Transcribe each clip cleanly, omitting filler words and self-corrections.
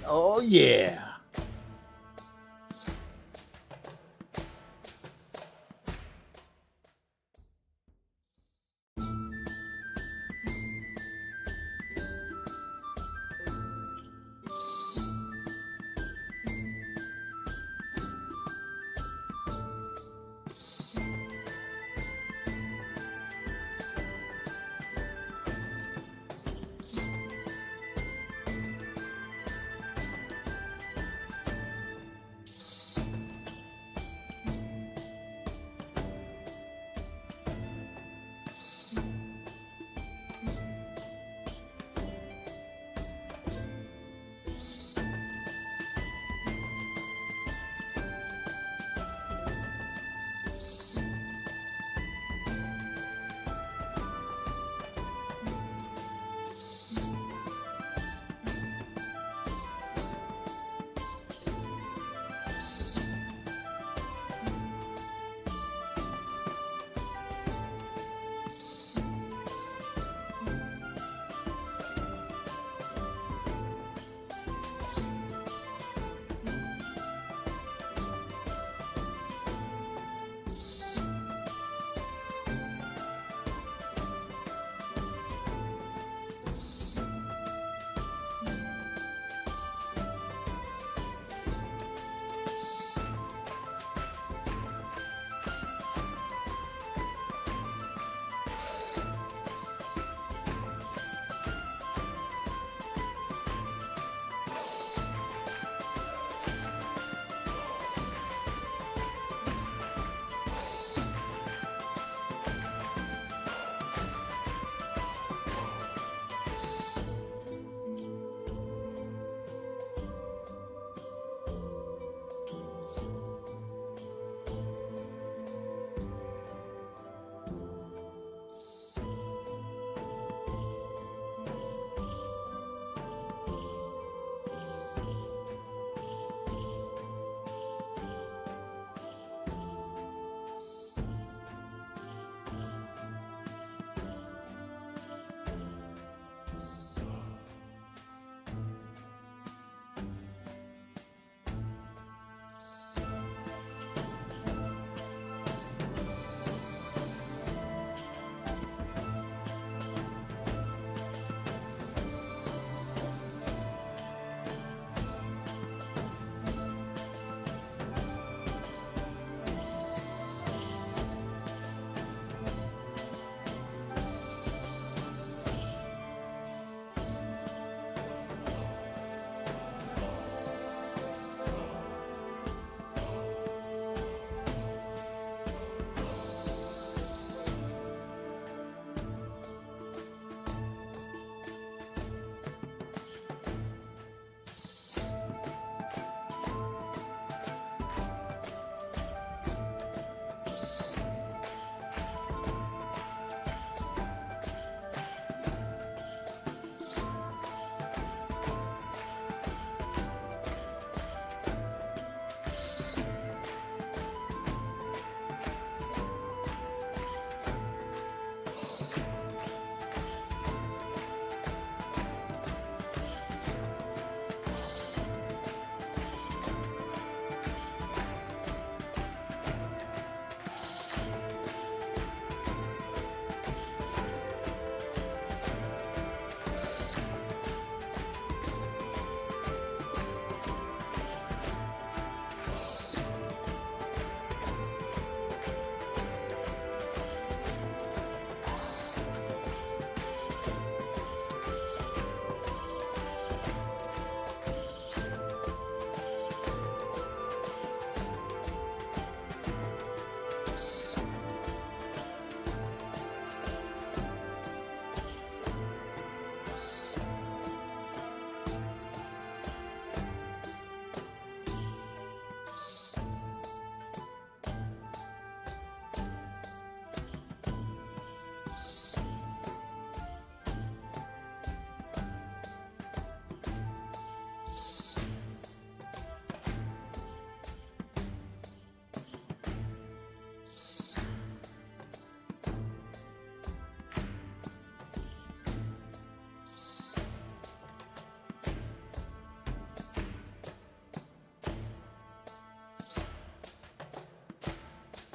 Oh, yeah.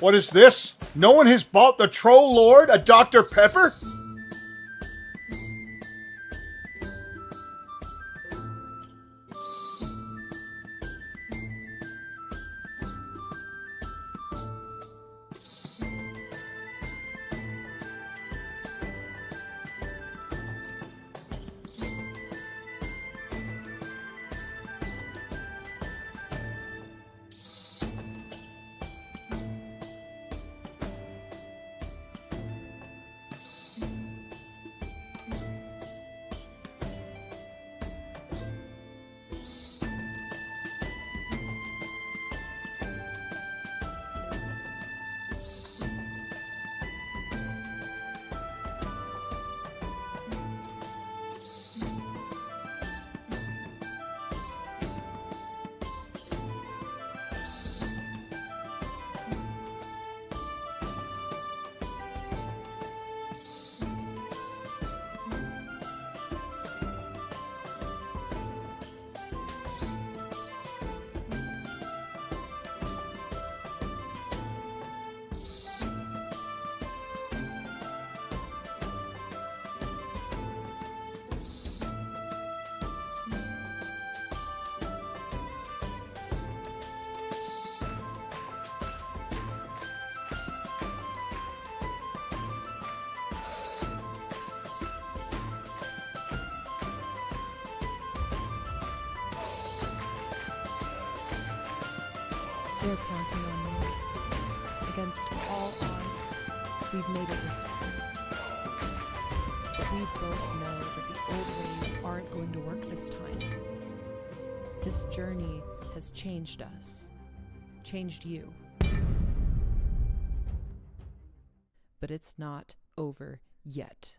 What is this? No one has bought the Troll Lord a Dr. Pepper? They're counting on me. Against all odds, we've made it this far. But we both know that the old ways aren't going to work this time. This journey has changed us. Changed you. But it's not over yet.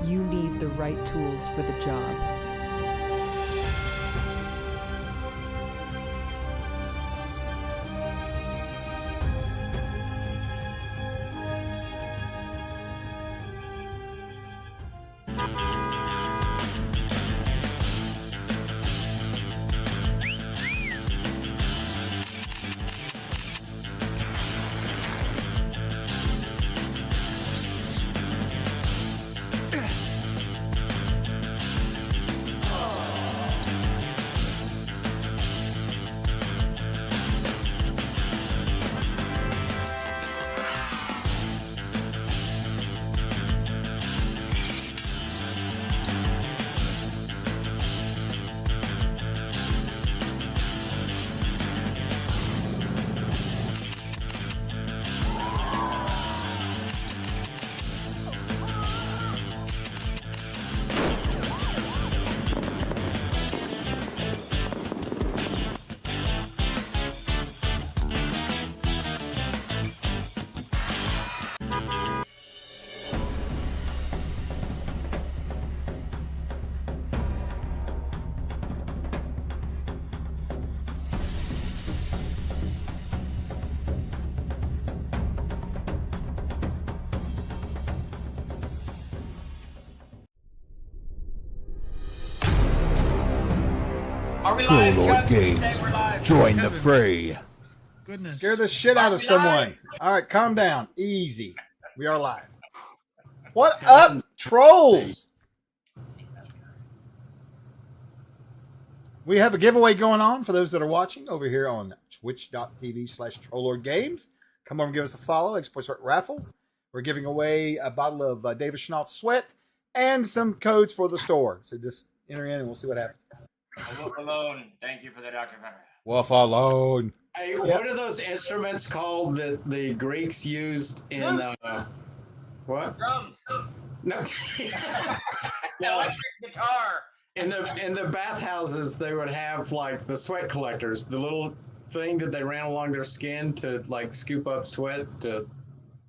You need the right tools for the job. Troll Lord Games. Join the fray. Goodness. Scare the shit out of someone. All right, calm down. Easy. We are live. What up, trolls? We have a giveaway going on for those that are watching over here on twitch.tv/TrollLordGames. Come over and give us a follow. Export Sweat Raffle. We're giving away a bottle of David Chenault Sweat and some codes for the store. So just enter in and we'll see what happens. A wolf alone. Thank you for the Dr. Pepper. Wolf alone. Hey, what are those instruments called that the Greeks used in what? Drums. No. Electric guitar. In the bathhouses, they would have like the sweat collectors, the little thing that they ran along their skin to like scoop up sweat to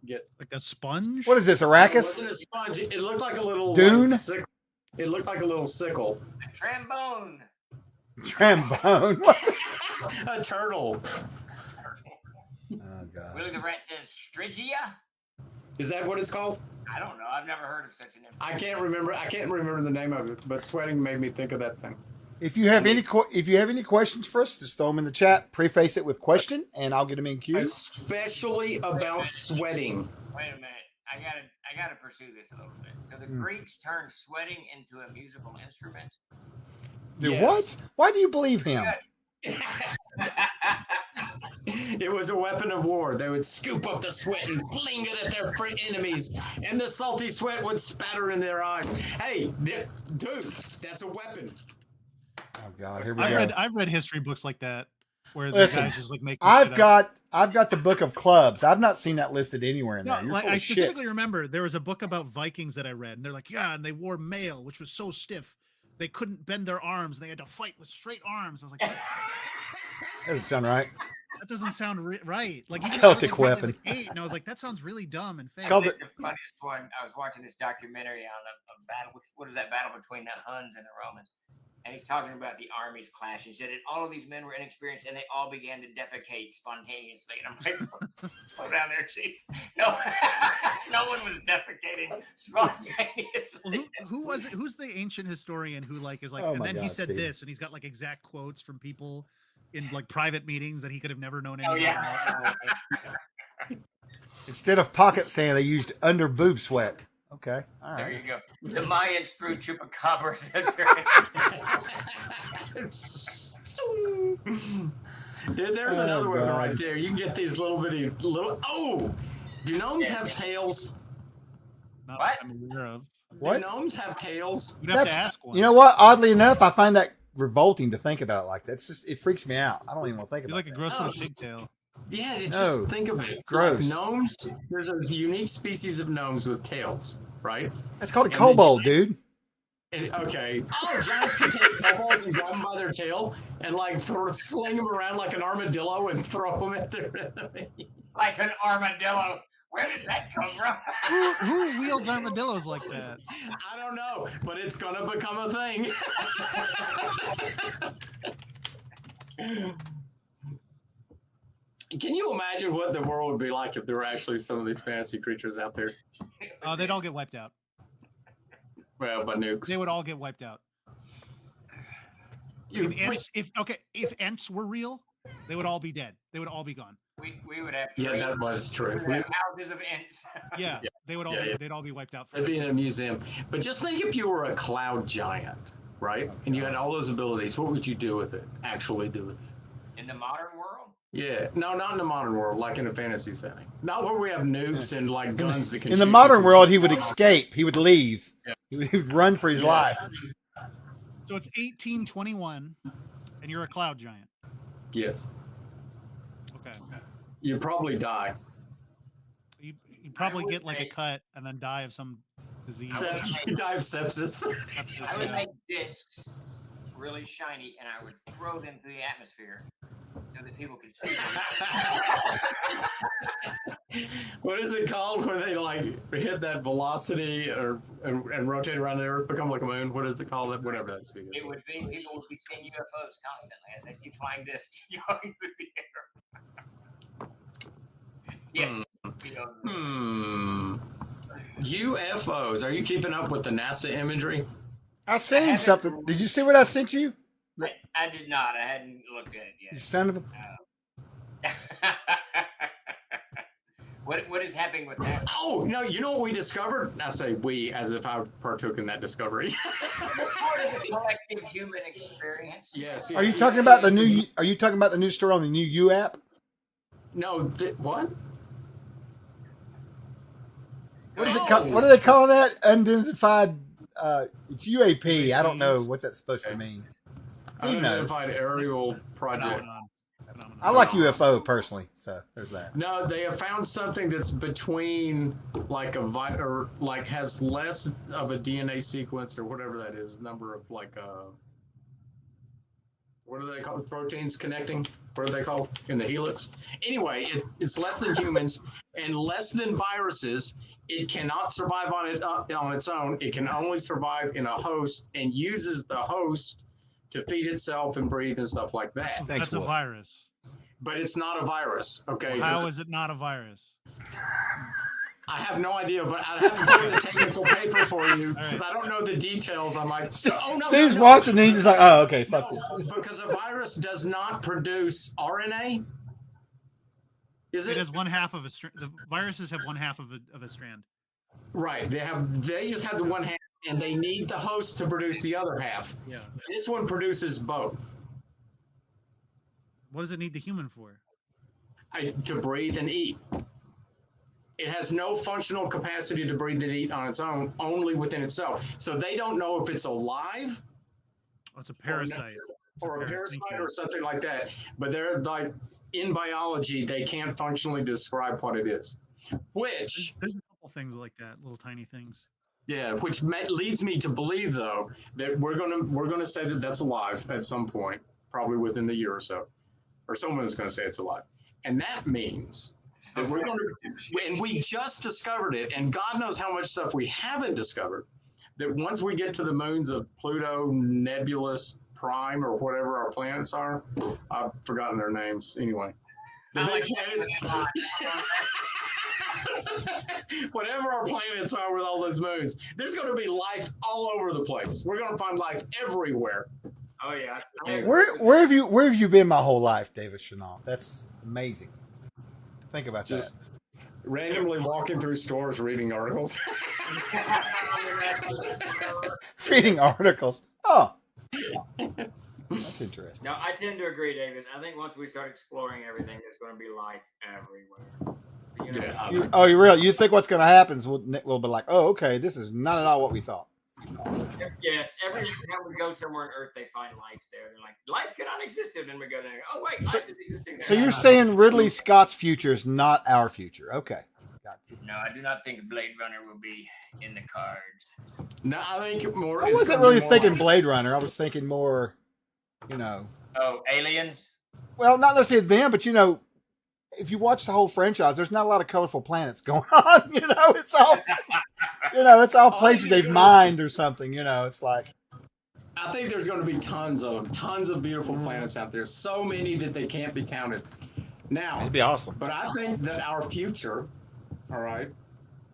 get. Like a sponge? What is this, It Arrakis? wasn't a sponge. It looked like a little Dune? Like, sickle. It looked like a little sickle. A trombone. Trombone. What? A turtle. Oh God. Willie the Rat says Strigia. Is that what it's called? I don't know. I've never heard of such an. I can't remember the name of it, but sweating made me think of that thing. If you have any questions for us, just throw them in the chat. Preface it with question, and I'll get them in queue. Especially about sweating. Wait a minute. I gotta pursue this a little bit. So the Greeks turned sweating into a musical instrument. What? Why do you believe him? It was a weapon of war. They would scoop up the sweat and fling it at their enemies, and the salty sweat would spatter in their eyes. Hey, dude, that's a weapon. Oh God, here we go. I've read history books like that where the Listen, guys just like make. I've got the book of clubs. I've not seen that listed anywhere in there. You're Like, full I of shit. specifically remember there was a book about Vikings that I read, and they're like, yeah, and they wore mail, which was so stiff they couldn't bend their arms, and they had to fight with straight arms. I was like, That doesn't sound right. that doesn't sound right. Like Celtic weapon. And I was like, that sounds really dumb and fake. It's called The funniest one. I was watching this documentary on a battle. What is that battle between the Huns and the Romans? And he's talking about the armies clash. He said that all of these men were inexperienced, and they all began to defecate spontaneously. And I'm like, slow down there, Chief. No, no one was defecating spontaneously. Well, who was it? Who's the ancient historian who like is like? Oh and my then he God, said Steve. this, and he's got like exact quotes from people in like private meetings that he could have never known Oh, anything yeah. about. Instead of pocket sand, they used under boob sweat. Okay, all There right. you go. The Mayans threw chupacabras. Dude, there's Oh, another one God. right there. You can get these little bitty little. Oh, do gnomes have tails? Not What? that I'm aware of. What? Do gnomes have tails? You'd have to That's- ask one. You know what? Oddly enough, I find that revolting to think about it like that. It's just it freaks me out. I don't even want to think You're about like a that. gross little Oh. pigtail. Yeah, No, just think of it. gross. Like gnomes, there's a unique species of gnomes with tails, right? That's called a And kobold, dude. Okay. Oh, giants can take kobolds and grab them by their tail and like sling them around like an armadillo and throw them at their enemy. Like an armadillo. Where did that come from? Who wields armadillos like that? I don't know, but it's gonna become a thing. Can you imagine what the world would be like if there were actually some of these fantasy creatures out there? They'd all get wiped out. Well, by nukes. They would all get wiped out. If ants were real, they would all be dead. They would all be gone. We would have Yeah, trees. that was true. We would have houses of ants. Yeah, they would all. Yeah, yeah. They'd all be wiped out. It'd be in a museum. But just think if you were a cloud giant, right? And you had all those abilities, what would you do with it? Actually do with it? In the modern world? Yeah. No, not in the modern world, like in a fantasy setting. Not where we have nukes and like guns that can In the shoot modern people. world, he would escape. He would leave. Yeah. He would run for his Yeah. life. So it's 1821, and you're a cloud giant. Yes. Okay. You'd probably die. You probably would get like a make- cut and then die of some disease. You die of sepsis. Sepsis, I would yeah. make discs really shiny and I would throw them through the atmosphere so that people could see them. What is it called when they like hit that velocity and rotate around the Earth, become like a moon? What is it called? Whatever that speed is. It would be people would be seeing UFOs constantly as they see flying discs going through the air. Yes. UFOs. Are you keeping up with the NASA imagery? I sent him haven't- something. Did you see what I sent you? I did not. I hadn't looked at it You yet. son of a. What is happening with that? Oh no! You know what we discovered? I say we, as if I partook in that discovery. Part of the collective human experience. Yes. Are you talking about the new? Are you talking about the new story on the new U app? No. What? What is it called? What do they call that? Unidentified. It's UAP. I don't know what that's supposed to mean. Steve knows. Unidentified aerial project. Phenomenon. I like UFO personally, so there's that. No, they have found something that's between like or like has less of a DNA sequence or whatever that is, number of like what do they call the proteins connecting? What are they called in the helix? Anyway, it's less than humans and less than viruses. It cannot survive on its own. It can only survive in a host and uses the host to feed itself and breathe and stuff like that. Thanks, That's a Wolf. virus. But it's not a virus. Okay. How is it not a virus? I have no idea, but I have to pull the technical paper for you because I don't know the details. I'm like, oh, no, Steve's no. watching, and he's just like, oh, okay, fuck No, this. because a virus does not produce RNA. Is It it? has one half of a strand. The viruses have one half of a strand. Right. They just have the one half, and they need the host to produce the other half. Yeah. This one produces both. What does it need the human for? To breathe and eat. It has no functional capacity to breathe and eat on its own, only within itself. So they don't know if it's alive Oh, it's a parasite. or a parasite Thank you. or something like that. But they're like, in biology, they can't functionally describe what it is. Which, There's a couple things like that, little tiny things. yeah, which leads me to believe though that we're gonna say that that's alive at some point, probably within the year or so, or someone's gonna say it's alive, and that means that we're going to, and we just discovered it, and God knows how much stuff we haven't discovered, that once we get to the moons of Pluto, Nebulous, Prime, or whatever our planets are, I've forgotten their names anyway. The big planets, whatever our planets are with all those moons, there's going to be life all over the place. We're going to find life everywhere. Oh yeah. Where have you been my whole life, David Chenault? That's amazing. Think about Just randomly walking through stores reading articles. that. Reading articles. Oh, that's interesting. No, I tend to agree, Davis. I think once we start exploring everything, there's going to be life everywhere. You know? Yeah. You really? You think what's going to happen is we'll be like, oh, okay, this is not at all what we thought. Yes, every time we go somewhere on Earth, they find life there. They're like, life could not exist, and then we go there. Oh wait, life is existing there. So you're saying Ridley Scott's future is not our future? Okay. Got you. No, I do not think Blade Runner will be in the cards. No, I think more. I it's wasn't gonna be really more thinking like- Blade Runner. I was thinking more, you know. Oh, aliens? Well, not necessarily them, but you know, if you watch the whole franchise, there's not a lot of colorful planets going on. You know, it's all, it's all places they've mined or something. You know, it's like. I think there's going to be tons of them, tons of beautiful planets out there. So many that they can't be counted. Now, It'd be awesome. but I think that our future, all right,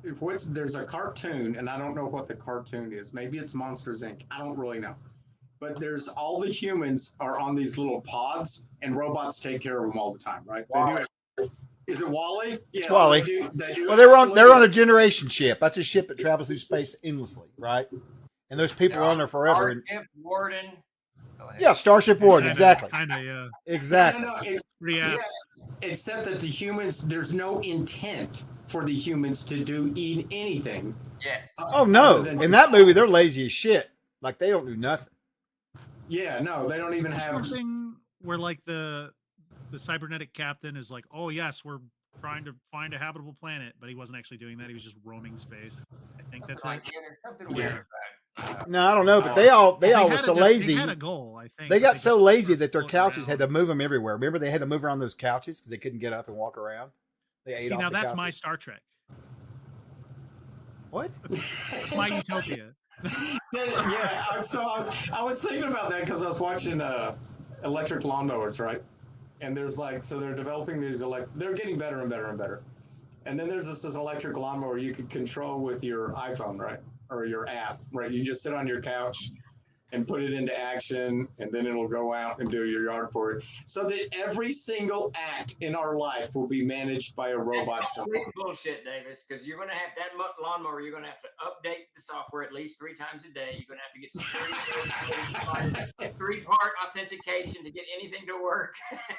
there's a cartoon, and I don't know what the cartoon is. Maybe it's Monsters Inc. I don't really know. But there's all the humans are on these little pods, and robots take care of them all the time, right? They do. Is it Wall-E? It's Yeah, Wall-E. They do Well, they're on absolutely- a generation ship. That's a ship that travels through space endlessly, right? And those people are on there forever. And, Starship Warden. Go ahead. yeah, Starship Warden, exactly, Kinda, yeah. exactly. No, Yeah. except that the humans, there's no intent for the humans to do anything. Yes. Oh no! Other than- In that movie, they're lazy as shit. Like they don't do nothing. Yeah, no, they don't even have. Something where like the cybernetic captain is like, oh yes, we're trying to find a habitable planet, but he wasn't actually doing that. He was just roaming space. I think that's Like, it. yeah, there's something weird about it. No, I don't know, but they all were had so a- lazy. They had a goal, I think. They but got so just lazy were that their floating couches had to around. move them everywhere. Remember, they had to move around those couches because they couldn't get up and walk around. They ate See, off now the that's couches. my Star Trek. What? That's my utopia. Yeah, so I was thinking about that because I was watching electric lawnmowers, right? And there's like, so they're developing these they're getting better and better and better. And then there's this electric lawnmower you could control with your iPhone, right? Or your app, right? You just sit on your couch and put it into action, and then it'll go out and do your yard for it. So that every single act in our life will be managed by a robot. That's complete bullshit, Davis, because you're going to have that lawnmower. You're going to have to update the software at least 3 times a day. You're going to have to get security, 3-part authentication to get anything to work.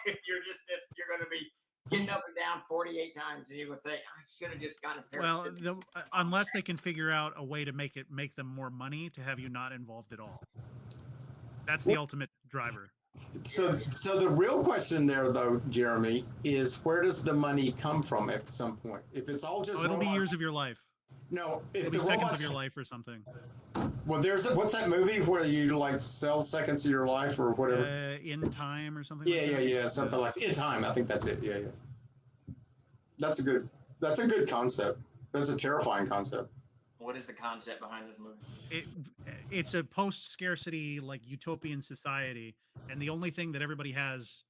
You're going to be getting up and down 48 times, and you're going to think, I should have just gotten a pair Well, of scissors. unless they can figure out a way to make them more money to have you not involved at all. That's the ultimate driver. So the real question there, though, Jeremy, is where does the money come from at some point? If it's all just Oh, it'll be robots- years of your life. No, if It'll the be seconds robots, of your life or something. well, what's that movie where you like sell seconds of your life or whatever? In time or something. Yeah, like yeah, that. yeah, something like In Time. I think that's it. Yeah, yeah. That's a good concept. That's a terrifying concept. What is the concept behind this movie? It's a post-scarcity, like utopian society, and the only thing that everybody has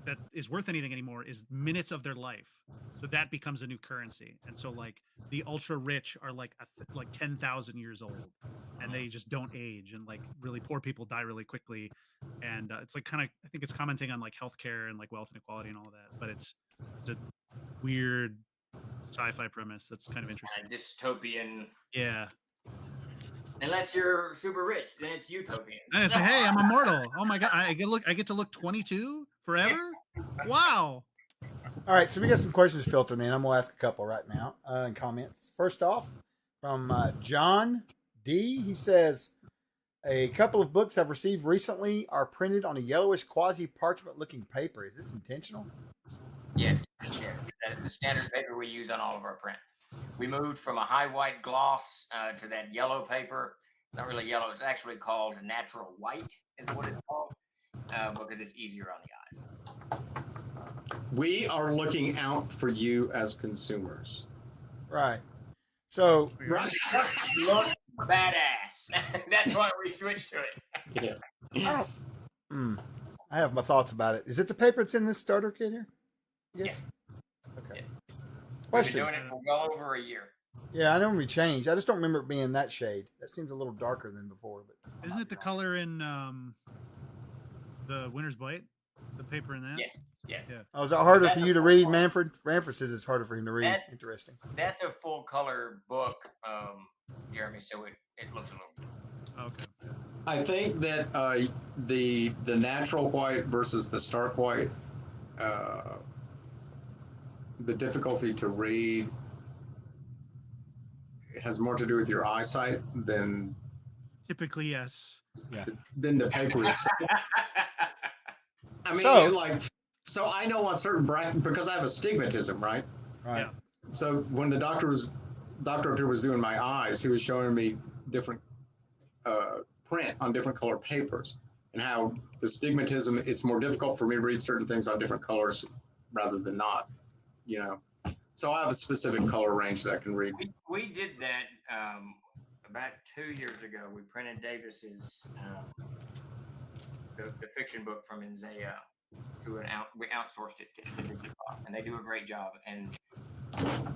that is worth anything anymore is minutes of their life. So that becomes a new currency, and so like the ultra rich are like 10,000 years old, and they just don't age, and like really poor people die really quickly, and it's like kind of, I think it's commenting on like healthcare and like wealth inequality and all of that, but it's a weird sci-fi premise that's kind of interesting. Dystopian. Yeah. Unless you're super rich, then it's utopian. And I say, hey, I'm immortal. Oh my god, I get to look 22 forever. Wow. All right, so we got some questions filtered in. I'm gonna ask a couple right now in comments. First off, from John D. He says, a couple of books I've received recently are printed on a yellowish quasi parchment looking paper. Is this intentional? Yes. That is the standard paper we use on all of our print. We moved from a high white gloss to that yellow paper. It's not really yellow. It's actually called natural white is what it's called because it's easier on the eyes. We are looking out for you as consumers. Right. So, Right. Looks badass. That's why we switched to it. Yeah. I have my thoughts about it. Is it the paper that's in this starter kit here? Yes. Okay. Yes. We've Question. been doing it for well over a year. Yeah, I know we changed. I just don't remember it being that shade. That seems a little darker than before. But Isn't it the color in the Winter's Bite? The paper in that? Yes. Yes. Yeah. Oh, is it harder That's for a you to full read, color. Manfred? Manfred says it's harder for him to read. That- Interesting. That's a full color book, Jeremy, so it looks a little Okay. I think that the natural white versus the stark white, the difficulty to read has more to do with your eyesight than Typically, yes. the paper is. I mean, So- so I know on certain brand because I have astigmatism, right? Right. Yeah. So when the doctor up here was doing my eyes, he was showing me different print on different color papers and how the astigmatism, it's more difficult for me to read certain things on different colors rather than not, So I have a specific color range that I can read. We did that about 2 years ago. We printed Davis's the fiction book from Inzea we outsourced it to Digipop, and they do a great job. And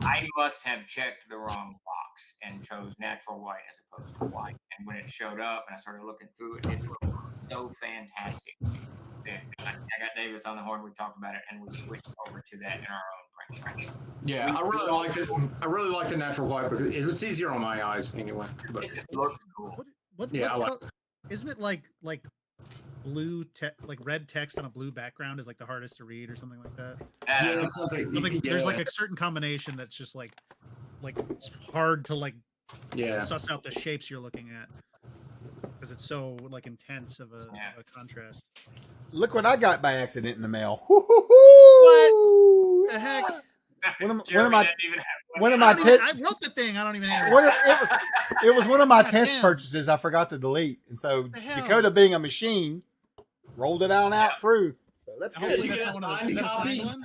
I must have checked the wrong box and chose natural white as opposed to white. And when it showed up and I started looking through it, it looked so fantastic. And I got Davis on the horn. We talked about it, and we switched over to that in our own print. Yeah, I really like it. I really like the natural white because it's easier on my eyes anyway. But It just looks cool. What Yeah, I like isn't it like blue like red text on a blue background is like the hardest to read or something like that? yeah, something, There's like a certain combination that's just like it's hard to like suss out the shapes you're looking at because it's so like intense of a contrast. Look what I got by accident in the mail. What the heck? One of Jeremy my doesn't even have one of I, my don't even- te- I wrote the thing. I don't even have it. it was one of my God test damn. purchases I forgot to delete, and so The hell? Dakota, being a machine, rolled it out through. So that's Hopefully good. you get that's a not one of those- signed is that a signed copy? one?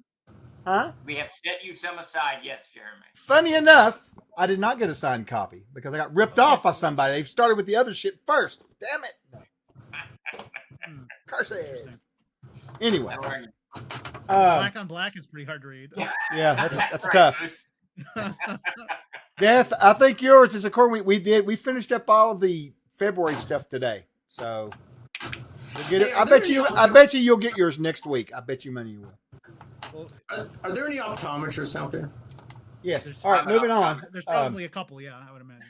Huh? We have set you some aside, yes, Jeremy. Funny enough, I did not get a signed copy because I got ripped off by somebody. They started with the other shit first. Damn it! Hmm. Curses. Anyway, That'll earn you. Black on black is pretty hard to read. yeah, that's Right, tough. Moose. Death, I think yours is according. We finished up all of the February stuff today, so we'll get it. Hey, I are bet there you. any- I bet you you'll get yours next week. I bet you money you will. Well, Are there any optometrists out there? Yes. There's- All right, moving on. there's probably a couple. Yeah, I would imagine.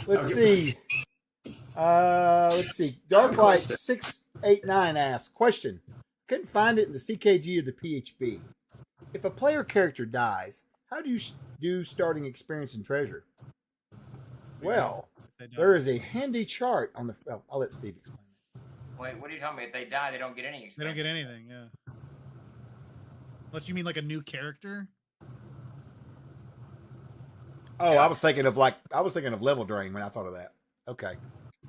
Let's Okay. see. Let's see. Darklight 689 asks question. Couldn't find it in the CKG or the PHB. If a player character dies, how do you do starting experience and treasure? Well, If they don't. there is a handy chart on the. Oh, I'll let Steve explain. Wait, what are you talking about? If they die, they don't get any They experience. don't get anything. Yeah. Unless you mean like a new character. Oh, I was thinking of level drain when I thought of that. Okay.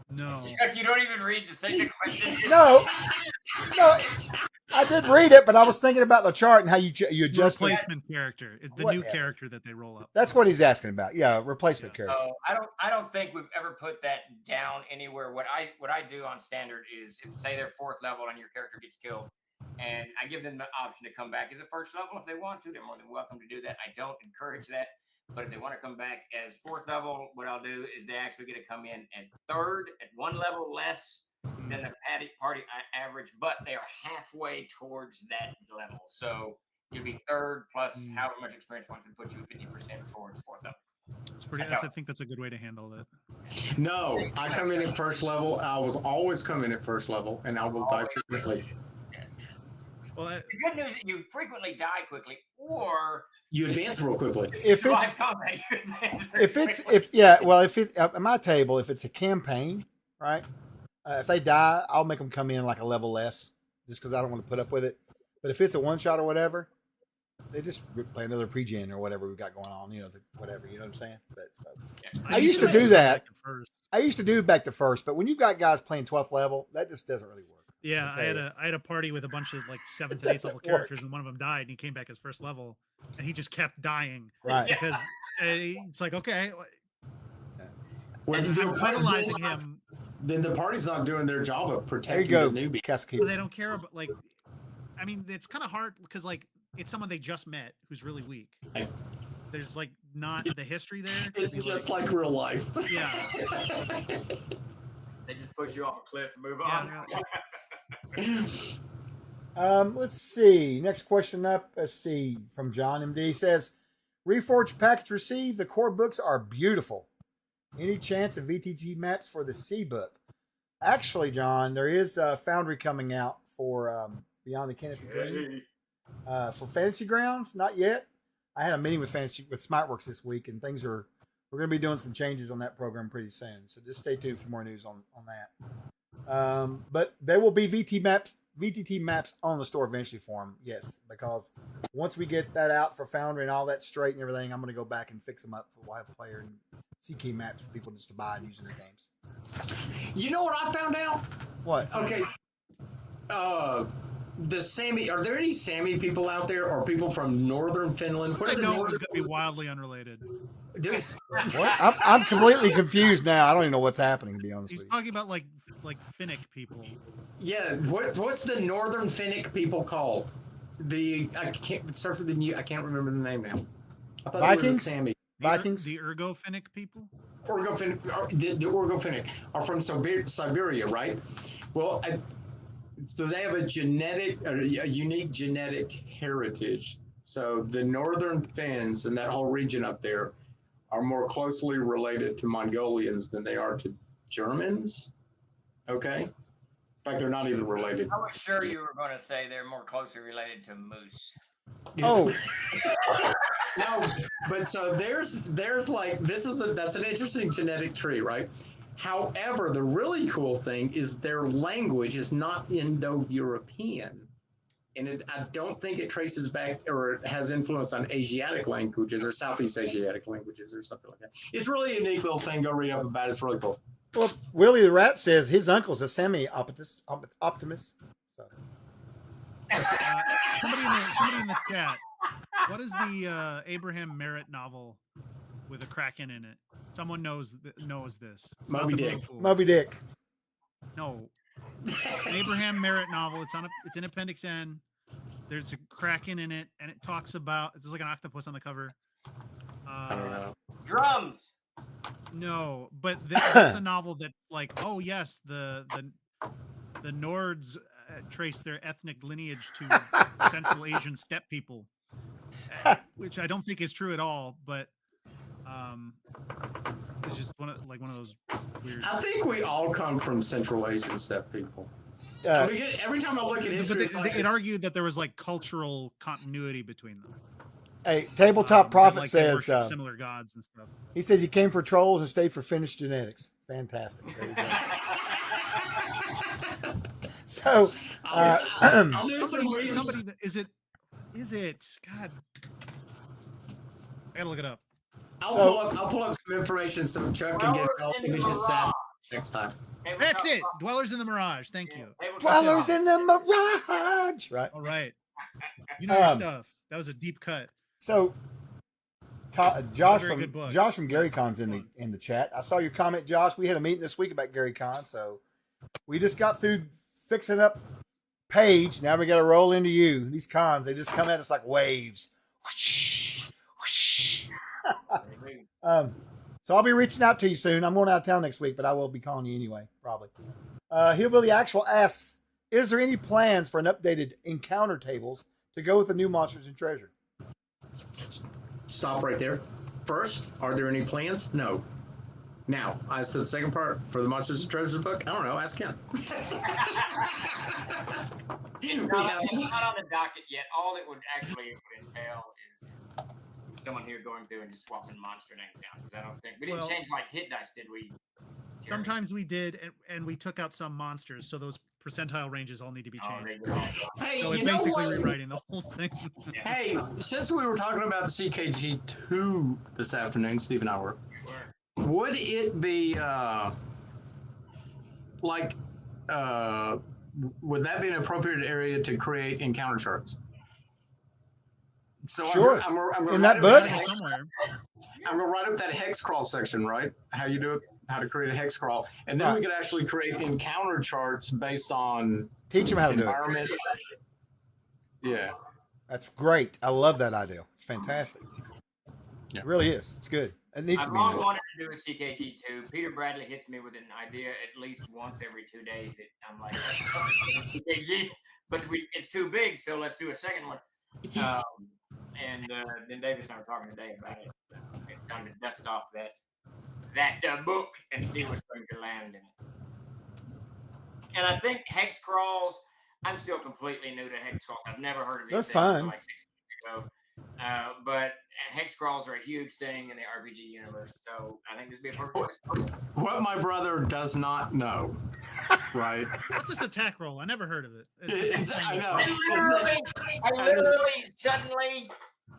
No. You don't even read the second question. No, I did read it, but I was thinking about the chart and how you adjust it. Replacement character. It's the new Whatever. character that they roll up. That's what he's asking about. Yeah, replacement Yeah. character. I don't think we've ever put that down anywhere. What I do on standard is, if say they're 4th level and your character gets killed, and I give them the option to come back as a 1st level if they want to. They're more than welcome to do that. I don't encourage that, but if they want to come back as 4th level, what I'll do is they actually get to come in at 3rd, at 1 level less than the party average, but they are halfway towards that level. So you'll be 3rd plus however much experience points would put you 50% towards 4th level. It's pretty. I think that's a good way to handle it. No, I come in at 1st level. I was always coming at 1st level, and I will die frequently. Yes. Well, The good news is you frequently die quickly, or You advance real quickly. If it's at my table, if it's a campaign, right? If they die, I'll make them come in like a level less, just because I don't want to put up with it. But if it's a one shot or whatever, they just play another pre-gen or whatever we've got going on, whatever, you know what I'm saying? But I used to do that. I used to do back to 1st, but when you've got guys playing 12th level, that just doesn't really work. Yeah, I had a party with a bunch of like 7th and 8th level characters, and one of them died, and he came back as 1st level, and he just kept dying. Right. Because it's like, okay, When I'm penalizing him. Then the party's not doing their job of protecting there you the go, newbie. Cascade. They don't care about, like, I mean, it's kind of hard because, like, it's someone they just met who's really weak. There's like not the history there. It's just like real life. Yeah. they just push you off a cliff and move on. Let's see. Next question up. Let's see from John MD says, Reforged package received. The core books are beautiful. Any chance of VTT maps for the C book? Actually, John, there is a Foundry coming out for Beyond the Canopy Green. For Fantasy Grounds, not yet. I had a meeting with Smartworks this week, and we're going to be doing some changes on that program pretty soon. So just stay tuned for more news on that. But there will be VTT maps on the store eventually for them. Yes, because once we get that out for Foundry and all that straight and everything, I'm going to go back and fix them up for Wild Player and CK maps for people just to buy and use in their games. You know what I found out? What? Okay. The Sami, are there any Sami people out there, or people from northern Finland? What I are the know it's northern? going to be wildly unrelated. What? I'm completely confused now. I don't even know what's happening, to be honest He's with you. talking about like Finnic people. Yeah, what's the northern Finnic people called? I can't start with the new. I can't remember the name now. I thought Vikings? It was Sami. Vikings? The Ergo Finnic people? The Orgo Finnic are from Siberia, right? Well, so they have a unique genetic heritage. So the northern Finns and that whole region up there are more closely related to Mongolians than they are to Germans. Okay? In fact, they're not even related. I was sure you were going to say they're more closely related to moose. Oh, No, but so there's like that's an interesting genetic tree, right? However, the really cool thing is their language is not Indo-European, and I don't think it traces back or it has influence on Asiatic languages or Southeast Asiatic languages or something like that. It's really a unique little thing. Go read up about it. It's really cool. well, Willie the Rat says his uncle's a semi-optimist. So. Somebody in the chat. What is the Abraham Merritt novel with a Kraken in it? Someone knows this. It's not Moby the Dick. Blue Pool. Moby Dick. No, an Abraham Merritt novel. It's in Appendix N. There's a Kraken in it, and it talks about. It's like an octopus on the cover. I don't know. Drums. No, but that's a novel that's like, oh yes, the Nords trace their ethnic lineage to Central Asian steppe people, which I don't think is true at all. But it's just one of those weird. I think we all come from Central Asian steppe people. Every time I look at history, But it argued that there was like cultural continuity between them. Hey, Tabletop Prophet like they says worship similar gods and stuff. he says he came for trolls and stayed for Finnish genetics. Fantastic. There you go. So, I'll do some research. Somebody, is it? God, I gotta look it up. I'll pull up some information so Chuck can get all images stats. next time. That's it. Dwellers in the Mirage. Thank you. Dwellers in the Mirage. Right. All right. You know your stuff. That was a deep cut. So, Josh very good book. Josh from Gary Con's in the chat. I saw your comment, Josh. We had a meeting this week about Gary Con, so we just got through fixing up Paige. Now we got to roll into you. These cons, they just come at us like waves. Whoosh, whoosh. So I'll be reaching out to you soon. I'm going out of town next week, but I will be calling you anyway, probably. Hillbilly Actual asks, is there any plans for an updated encounter tables to go with the new Monsters and Treasure? Stop right there. First, are there any plans? No. Now, as to the second part for the Monsters and Treasures book, I don't know. Ask him. It's not on the docket yet. All it would entail is someone here going through and just swapping monster names out. Because I don't think we didn't change like hit dice, did we? Jeremy? Sometimes we did, and we took out some monsters, so those percentile ranges all need to be changed. Hey, So you it's know basically what? rewriting the whole thing. Hey, since we were talking about the CKG2 this afternoon, Steve and I were, would it be would that be an appropriate area to create encounter charts? So Sure. I'm gonna In write that up book? Somewhere. I'm gonna write up that hex crawl section, right? How you do it, how to create a hex crawl, and then we could actually create encounter charts based on Teach them how to do it. environment. Yeah. That's great. I love that idea. It's fantastic. Yeah. It really is. It's good. It needs I've to be. in long there. wanted to do a CKG2. Peter Bradley hits me with an idea at least once every 2 days that I'm like, CKG, but it's too big, so let's do a second one. And then Davis and I were talking today about it. It's time to dust off that book and see what's going to land in it. And I think hex crawls. I'm still completely new to hex crawls. I've never heard of these They're things fun. until like 6 months ago. But hex crawls are a huge thing in the RPG universe, so I think this would be a perfect place. What my brother does not know, right? What's this attack roll? I never heard of it. I know. I literally suddenly.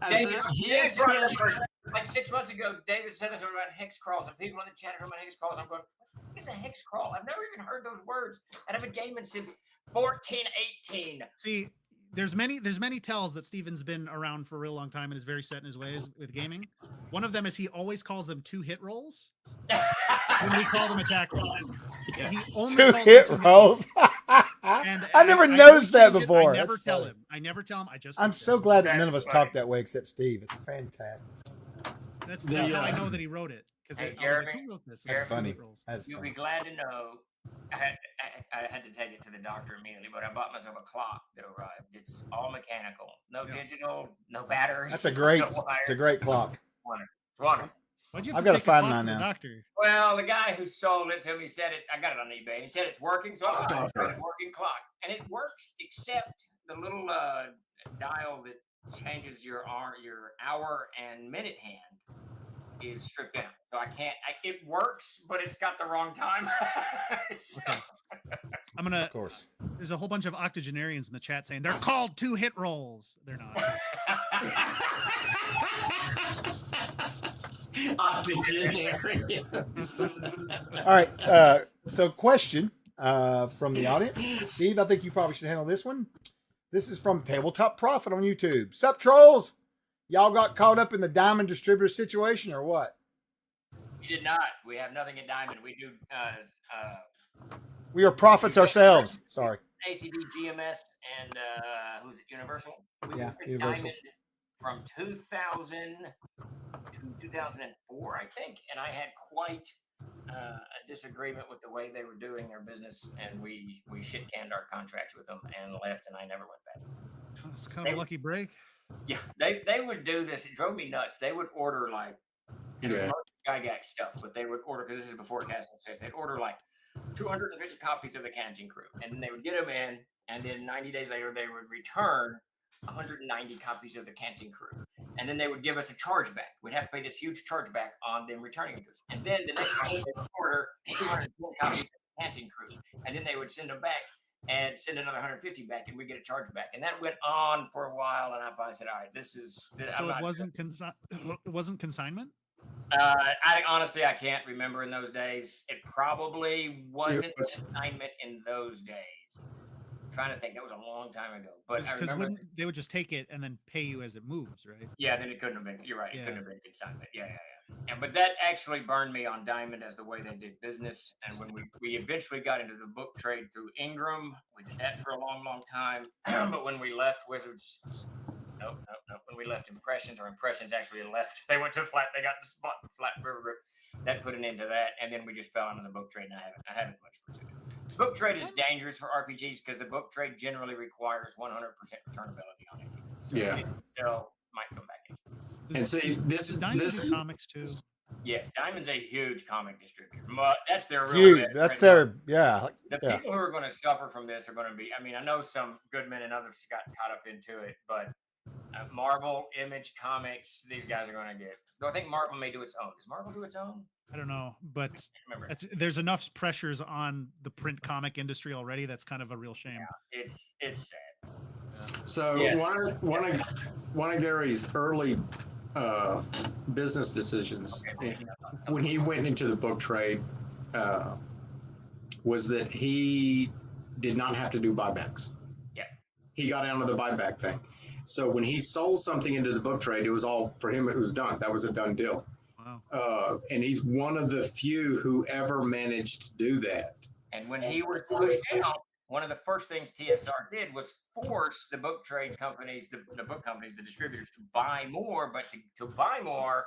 David, His brought it up first. Like 6 months ago, David said us about hex crawls, and people in the chat are talking about hex crawls. I'm going, what is a hex crawl? I've never even heard those words, and I've been gaming since 1418. See, there's many tells that Steven's been around for a real long time and is very set in his ways with gaming. One of them is he always calls them 2 hit rolls when we call them attack rolls. Yeah. He only 2 calls hit them rolls. And I never don't noticed that change it. before. I never That's tell funny. him. I never tell him. I just. I'm fix so it. glad that none of us That's talk funny. that way except Steve. It's fantastic. That's Yeah. how I know that he wrote it. Because Hey, like, Jeremy, who wrote this? That's It's 2 funny. hit rolls. That's You'll funny. be glad to know. I had to take it to the doctor immediately, but I bought myself a clock that arrived. It's all mechanical, no digital, no battery. That's a great. no It's wire. a great clock. Wonderful. It's wonderful. Why'd you have I've to gotta take a find clock mine to the now. doctor? Well, the guy who sold it to me said it. I got it on eBay, and he said it's working. So I got a working clock, and it works except the little dial that changes your hour and minute hand is stripped down. So I can't. It works, but it's got the wrong time. So- I'm gonna. Of course. There's a whole bunch of octogenarians in the chat saying they're called 2 hit rolls. They're not. All right. So, question from the audience. Steve, I think you probably should handle this one. This is from Tabletop Prophet on YouTube. Sup, trolls? Y'all got caught up in the Diamond Distributor situation or what? We did not. We have nothing at Diamond. We do We are prophets ourselves. Sorry. ACD, GMS, and who's it? Universal. We Yeah, worked at Universal. Diamond from 2000 to 2004, I think, and I had quite a disagreement with the way they were doing their business, and we shit canned our contracts with them and left, and I never went back. It's kind of a lucky break. Yeah, they would do this. It drove me nuts. They would order like it was mostly Gygax stuff, but they would order because this is before Castle Says. They'd order like 250 copies of the Canteen Crew, and then they would get them in, and then 90 days later they would return 190 copies of the Canteen Crew, and then they would give us a chargeback. We'd have to pay this huge chargeback on them returning them to us, and then the next day they would order 210 copies of the Canteen Crew, and then they would send them back and send another 150 back, and we get a charge back, and that went on for a while. And I finally said, "All right, this is." So it wasn't it wasn't consignment. I honestly I can't remember in those days. It probably wasn't was- consignment in those days. I'm trying to think. That was a long time ago. But I Because remember. they would just take it and then pay you as it moves, right? Yeah, then it couldn't have been. You're right. It Yeah. couldn't have been consignment. Yeah. And but that actually burned me on Diamond as the way they did business. And when we eventually got into the book trade through Ingram, we did that for a long, long time. But when we left Wizards, nope. When we left Impressions, or Impressions actually left, they went to Flat. They got the spot for Flat River Group. That put an end to that, and then we just fell into the book trade, and I haven't much pursued it. Book trade is dangerous for RPGs because the book trade generally requires 100% returnability on it. So Yeah. if you sell, might come back in. And see, Does Diamond do comics too? Yes, Diamond's a huge comic distributor. That's their real Huge. bad That's friend. their The people who are going to suffer from this are going to be. I mean, I know some good men and others got caught up into it, but Marvel, Image Comics, these guys are going to get. Though I think Marvel may do its own. Does Marvel do its own? I don't know, but Remember. there's enough pressures on the print comic industry already. That's kind of a real shame. Yeah, it's sad. So Yeah. one of Gary's early business decisions when he went into the book trade was that he did not have to do buybacks. Yeah. He got out of the buyback thing. So when he sold something into the book trade, it was all for him. It was done. That was a done deal. Wow. And he's one of the few who ever managed to do that. And when he was pushed out, one of the first things TSR did was force the book trade companies, the book companies, the distributors to buy more. But to buy more,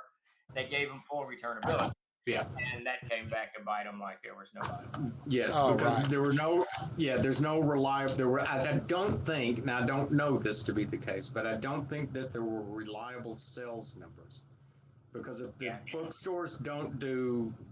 they gave them full returnability. Yeah. And that came back to bite them like there was no bite. Yes, Oh, because right. there were no, there's no reliable, there were, I don't think, now I don't know this to be the case, but I don't think that there were reliable sales numbers. Because if the bookstores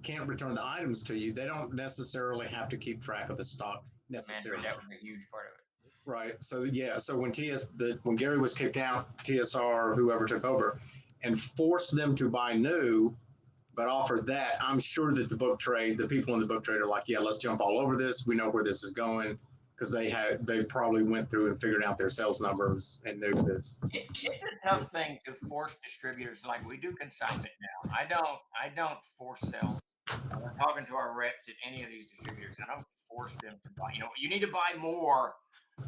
can't return the items to you, they don't necessarily have to keep track of the stock necessarily. That was a huge part of it. Right. So so when Gary was kicked out, TSR, whoever took over, and forced them to buy new, but offered that, I'm sure that the people in the book trade are like, yeah, let's jump all over this. We know where this is going, because they probably went through and figured out their sales numbers and knew this. It's a tough thing to force distributors like we do consignment now. I don't force sales. I'm talking to our reps at any of these distributors. I don't force them to buy. You need to buy more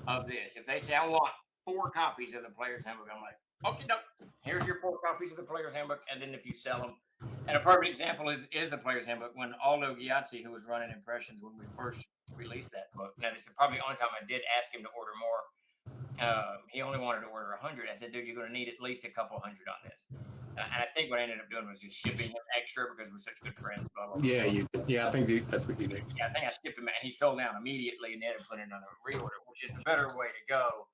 of this. If they say I want 4 copies of the Player's Handbook, I'm like, okay, no, here's your 4 copies of the Player's Handbook, and then if you sell them. And a perfect example is the Player's Handbook. When Aldo Giazzi, who was running Impressions when we first released that book, now this is probably the only time I did ask him to order more. He only wanted to order 100. I said, dude, you're going to need at least a couple hundred on this. And I think what I ended up doing was just shipping him extra because we're such good friends. Blah, blah, blah. Yeah, I think that's what you did. Yeah, I think I shipped him, and he sold out immediately, and they had to put it on a reorder, which is the better way to go.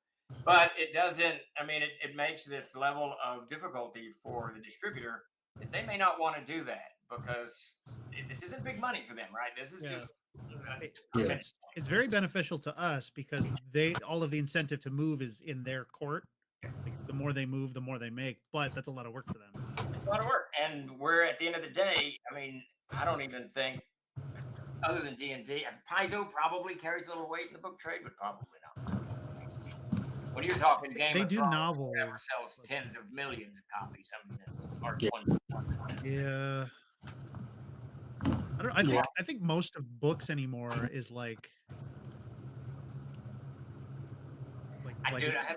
But it doesn't. I mean, it makes this level of difficulty for the distributor that they may not want to do that because this isn't big money for them, right? This is just. It's very beneficial to us because all of the incentive to move is in their court. Like, the more they move, the more they make. But that's a lot of work for them. It's a lot of work, and we're at the end of the day. I mean, I don't even think, other than D&D, Paizo probably carries a little weight in the book trade, but probably not. When you're talking Game They of do Thrones, novels. Never sells tens of millions of copies. I mean, or Yeah. I think most of books anymore is like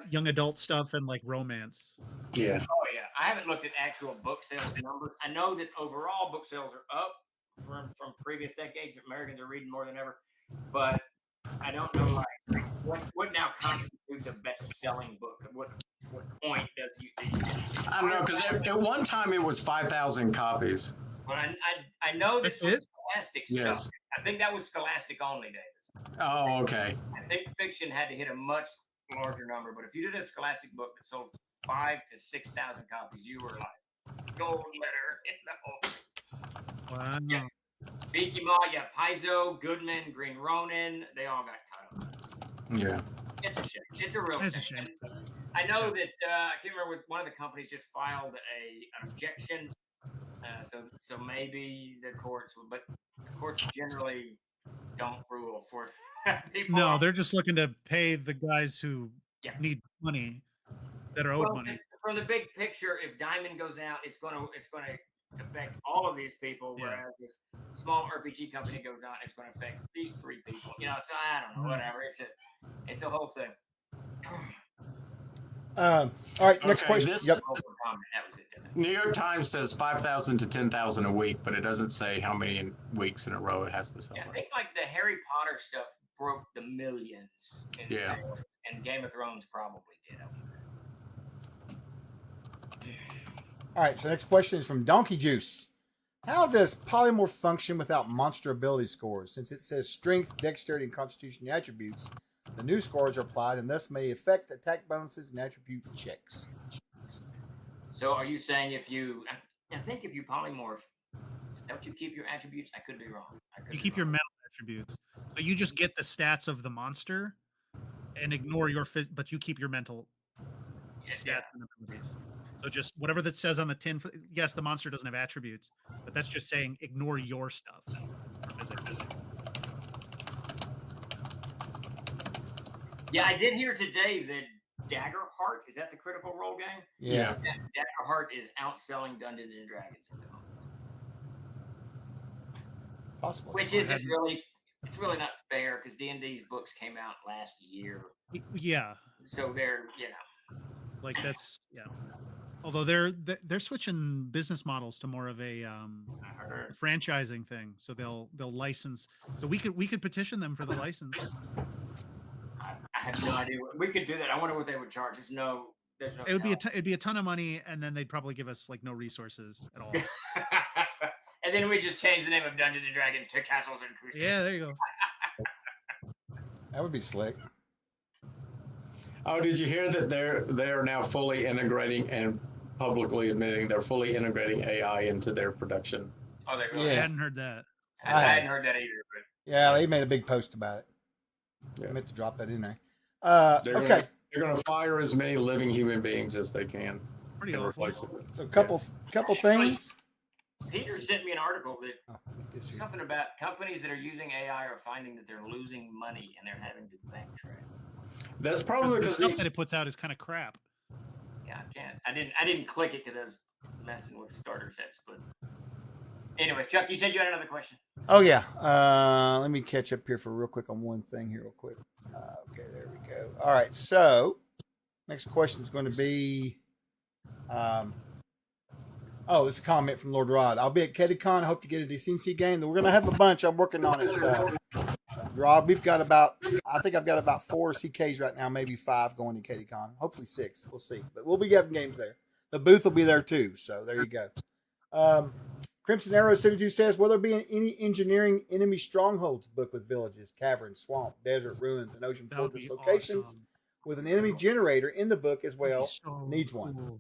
young adult stuff and like romance. Yeah. Oh yeah, I haven't looked at actual book sales numbers. I know that overall book sales are up from previous decades. Americans are reading more than ever, but I don't know like what now constitutes a best-selling book. What point does you? I don't know, because at one time it was 5,000 copies. But I know this was Scholastic Yes. stuff. I think that was Scholastic only, Davis. Oh, okay. I think fiction had to hit a much larger number, but if you did a Scholastic book that sold 5,000 to 6,000 copies, you were like gold letter. Wow. Yeah. Beaky Maw, Paizo, Goodman, Green Ronin, they all got cut off. Yeah. It's a shame. It's a real shame. I know that I can't remember, one of the companies just filed an objection. So maybe the courts, but the courts generally don't rule for people. No, they're just looking to pay the guys who need money, that are owed money. From the big picture, if Diamond goes out, it's gonna affect all of these people, Yeah. whereas if a small RPG company goes out, it's going to affect these 3 people. You know, so I don't know, whatever. It's a whole thing. All right, next Okay, question. this- Yep. Open comment. That was it. Didn't it? New York Times says 5,000 to 10,000 a week, but it doesn't say how many weeks in a row it has to sell. Yeah, I think like the Harry Potter stuff broke the millions. In Yeah. sales, and Game of Thrones probably did. All right, so next question is from Donkey Juice. How does polymorph function without monster ability scores? Since it says strength, dexterity, and constitution attributes, the new scores are applied and thus may affect attack bonuses and attribute checks. So are you saying if you, I think if you polymorph, don't you keep your attributes? I could be wrong. You keep your mental attributes, so you just get the stats of the monster and ignore your but you keep your mental stats and abilities. So just whatever that says on the tin. Yes, the monster doesn't have attributes, but that's just saying ignore your stuff. Yeah, I did hear today that Daggerheart, is that the Critical Role game? Yeah. Daggerheart is outselling Dungeons and Dragons at the moment. Possibly. Which isn't really, it's really not fair because D&D's books came out last year. Yeah. So they're, you know. Like that's, yeah. Although they're switching business models to more of a franchising thing, so they'll license. So we could petition them for the license. I have no idea. We could do that. I wonder what they would charge. There's no. It would be a ton of money, and then they'd probably give us like no resources at all. And then we just change the name of Dungeons and Dragons to Castles and Crusaders. Yeah, there you go. That would be slick. Oh, did you hear that they're now fully integrating and publicly admitting they're fully integrating AI into their production? Oh, they really? I hadn't heard that. I hadn't heard that either. But yeah, they made a big post about it. Yeah. I meant to drop that in there. They're Okay. going to fire as many living human beings as they can. Pretty and awful. replace it. So couple things. Peter sent me an article that Oh, this here. something about companies that are using AI are finding that they're losing money and they're having to backtrack. That's probably The because stuff that it puts out is kind of crap. Yeah, I can't. I didn't click it because I was messing with starter sets. But anyways, Chuck, you said you had another question. Oh yeah. Let me catch up here for real quick on one thing here real quick. Okay, there we go. All right, so next question is going to be it's a comment from Lord Rod. I'll be at KeddyCon. I hope to get a DCNC game. We're going to have a bunch. I'm working on it. Rod, I think I've got about 4 CKs right now, maybe 5 going to KeddyCon. Hopefully 6. We'll see. But we'll be having games there. The booth will be there too. So there you go. Crimson Arrow 72 says, will there be any engineering enemy strongholds book with villages, caverns, swamp, desert, ruins, and ocean That would fortress be locations awesome. with an enemy generator in the book as well? So Needs one. cool.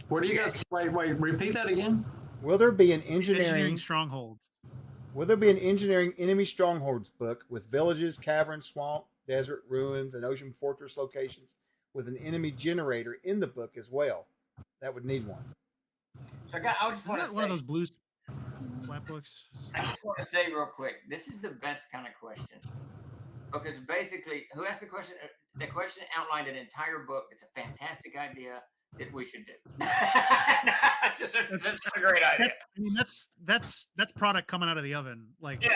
Where do you guys wait? Repeat that again. Will there be an Engineering strongholds. Will there be an engineering enemy strongholds book with villages, caverns, swamp, desert, ruins, and ocean fortress locations with an enemy generator in the book as well? That would need one. So I just Isn't want to that say one of those blue flat books? I just want to say real quick, this is the best kind of question. Because basically, who asked the question? The question outlined an entire book. It's a fantastic idea that we should do. That's a great idea. I mean, that's product coming out of the oven. Like, It's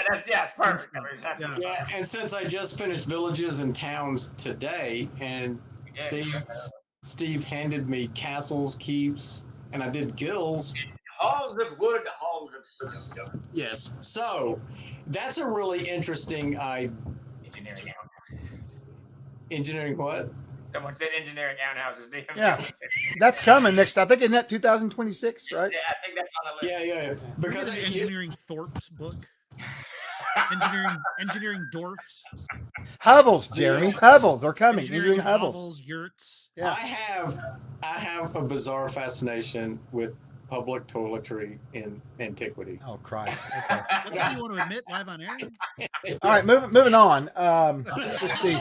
perfect. I mean, that's Yeah. Yeah, and since I just finished Villages and Towns today, and Steve handed me castles, keeps, and I did guilds. It's halls of wood, halls of stone. Yes, so that's a really interesting Engineering outhouses. engineering what? Someone said engineering outhouses. Yeah. That's coming next. I think in that 2026, right? Yeah, I think that's on the list. Yeah. because Because an engineering Thorpe's book. engineering dwarfs. Hovels, Jeremy. Hovels are coming. Engineering hovels. hovels, yurts. Yeah. I have a bizarre fascination with public toiletry in antiquity. Oh Christ. Okay. That's what you want to admit live on air. All right, moving on. Let's see.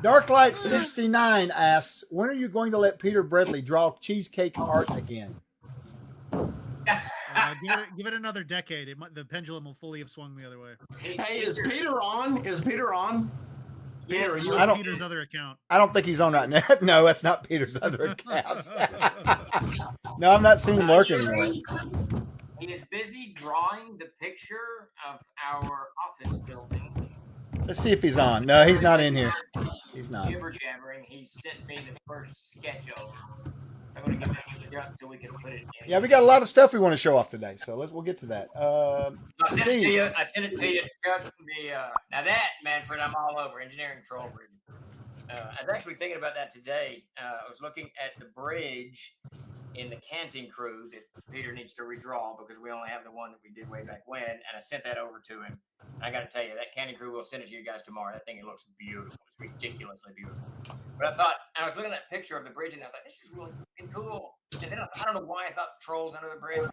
Darklight69 asks, when are you going to let Peter Bradley draw cheesecake art again? Give it another decade. The pendulum will fully have swung the other way. Hey, is Peter on? Is Peter on? Peter, Yes, you, I don't- Peter's other account. I don't think he's on right now. No, that's not Peter's other accounts. No, I'm not seeing him lurking anywhere. he is busy drawing the picture of our office building. Let's see if he's on. No, he's not in here. He's not. Jibber jabbering. He sent me the first sketch over. I'm gonna get that in the truck so we can put it in. Yeah, we got a lot of stuff we want to show off today, so we'll get to that. So I sent it to Steve, you. I sent it to you, Chuck. Now that, Manfred, I'm all over engineering troll bridge. I was actually thinking about that today. I was looking at the bridge in the canting crew that Peter needs to redraw because we only have the one that we did way back when, and I sent that over to him. And I got to tell you, that canting crew will send it to you guys tomorrow. That thing, it looks beautiful. It's ridiculously beautiful. But I thought, I was looking at that picture of the bridge, and I thought, this is really fucking cool. And then I don't know why I thought trolls under the bridge.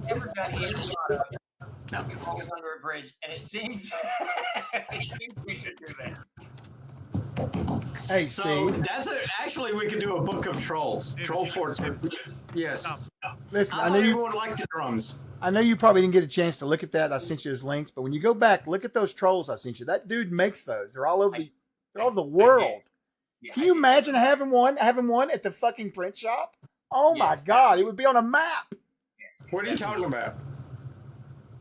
Never got any product of trolls under a bridge, and it seems we should do that. hey, so Steve. that's it. Actually, we could do a book of trolls. Troll Fort. Yes. Stop. Listen, I I know thought you. everyone liked the drums. I know you probably didn't get a chance to look at that. I sent you those links, but when you go back, look at those trolls I sent you. That dude makes those. They're all over the world. Yeah, Can you imagine having one at the fucking print shop? Oh my Yes. God, it would be on a map. What are you talking about?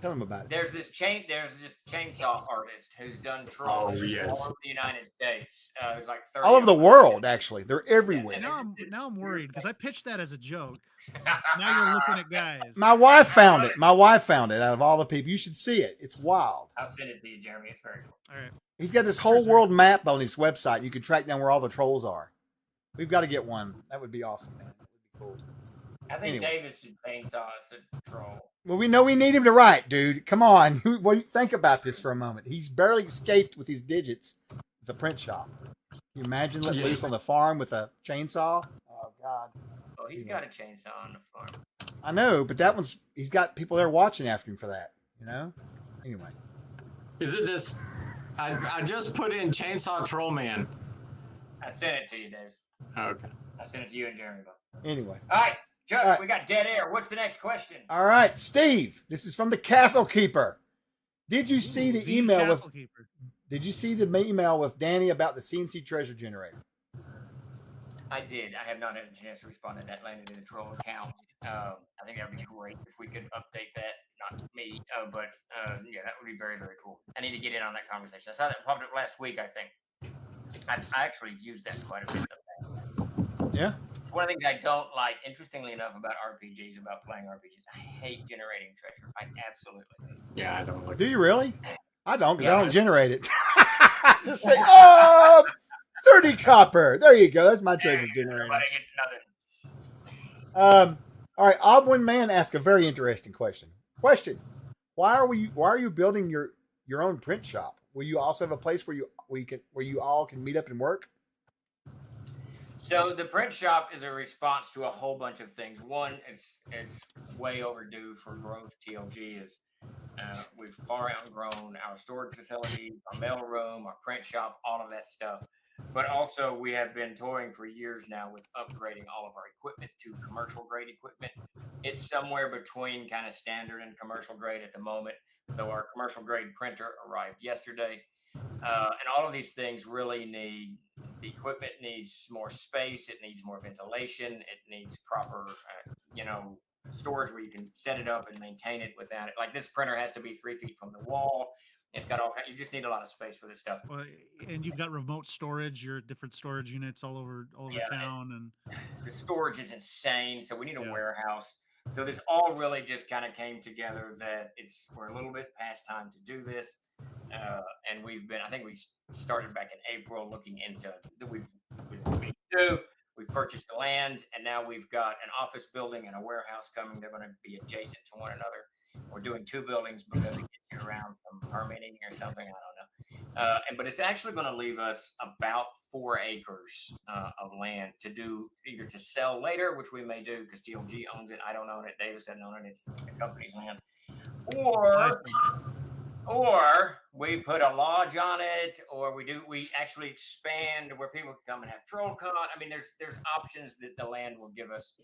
Tell them about it. There's this chainsaw artist who's done trolls Oh, yes. all over the United States. There's like 30 All over the of them. world, actually. They're everywhere. Now I'm worried because I pitched that as a joke. Now you're looking at guys. My wife found it. My wife found it out of all the people. You should see it. It's wild. I'll send it to you, Jeremy. It's very cool. All right. He's got this whole world map on his website. You can track down where all the trolls are. We've got to get one. That would be awesome, man. That would be cool. I think Anyway. Davis should chainsaw us a troll. Well, we know we need him to write, dude. Come on. Think about this for a moment. He's barely escaped with his digits at the print shop. Can you imagine letting loose on the farm with a chainsaw? Oh, God. Oh, he's got a chainsaw on the farm. I know, but he's got people there watching after him for that, you know? Anyway. Is it this? I just put in Chainsaw Troll Man. I sent it to you, Dave. Okay. I sent it to you and Jeremy both. Anyway. All right, Chuck, All right. we got dead air. What's the next question? All right, Steve. This is from the Castle Keeper. Did you see the email with? Castle Keeper. Did you see the email with Danny about the CNC treasure generator? I did. I have not had a chance to respond to that. Landed in the troll account. I think that would be great if we could update that. Not me, but yeah, that would be very, very cool. I need to get in on that conversation. I saw that popped up last week. I think I actually used that quite a bit. Yeah. It's one of the things I don't like. Interestingly enough, about RPGs, about playing RPGs, I hate generating treasure. I absolutely hate it. Yeah, I don't like. Do you really? I don't, because Yeah. I don't generate it. Just say, 30 copper. There you go. That's my treasure generator. Everybody gets nothing. All right. Obwin Man asked a very interesting question. Why are you building your own print shop? Will you also have a place where you all can meet up and work? So the print shop is a response to a whole bunch of things. One, it's way overdue for growth. TLG is we've far outgrown our storage facility, our mail room, our print shop, all of that stuff. But also we have been toying for years now with upgrading all of our equipment to commercial grade equipment. It's somewhere between kind of standard and commercial grade at the moment, though our commercial grade printer arrived yesterday. And all of these things really the equipment needs more space. It needs more ventilation. It needs proper, storage where you can set it up and maintain it without it. Like this printer has to be 3 feet from the wall. It's got you just need a lot of space for this stuff. Well, and you've got remote storage, your different storage units all over town, and the storage is insane. So we need a warehouse. So this all really just kind of came together that we're a little bit past time to do this. And I think we started back in April looking into we purchased the land, and now we've got an office building and a warehouse coming. They're going to be adjacent to one another. We're doing 2 buildings because it gets you around some permitting or something. I don't know. But it's actually going to leave us about 4 acres of land to do, either to sell later, which we may do because TLG owns it. I don't own it. Davis doesn't own it. It's the company's land. Or we put a lodge on it, or we actually expand where people can come and have TrollCon. I mean, there's options that the land will give us.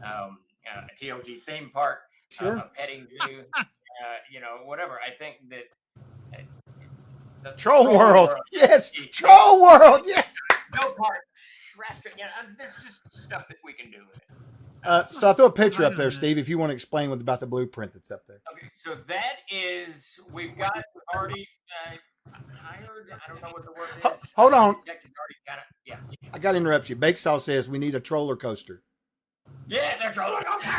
A TLG theme park, a petting zoo, whatever. I think that The Troll World. Yes, Troll World. Yeah. Go kart, restaurant. This is just stuff that we can do with it. So I threw a picture up there, Steve, if you want to explain what about the blueprint that's up there. Okay, so that is we've got already hired. I don't know what the word is. Hold on. Yeah. I got to interrupt you. Bake Saw says we need a troller coaster. Yes, a roller coaster.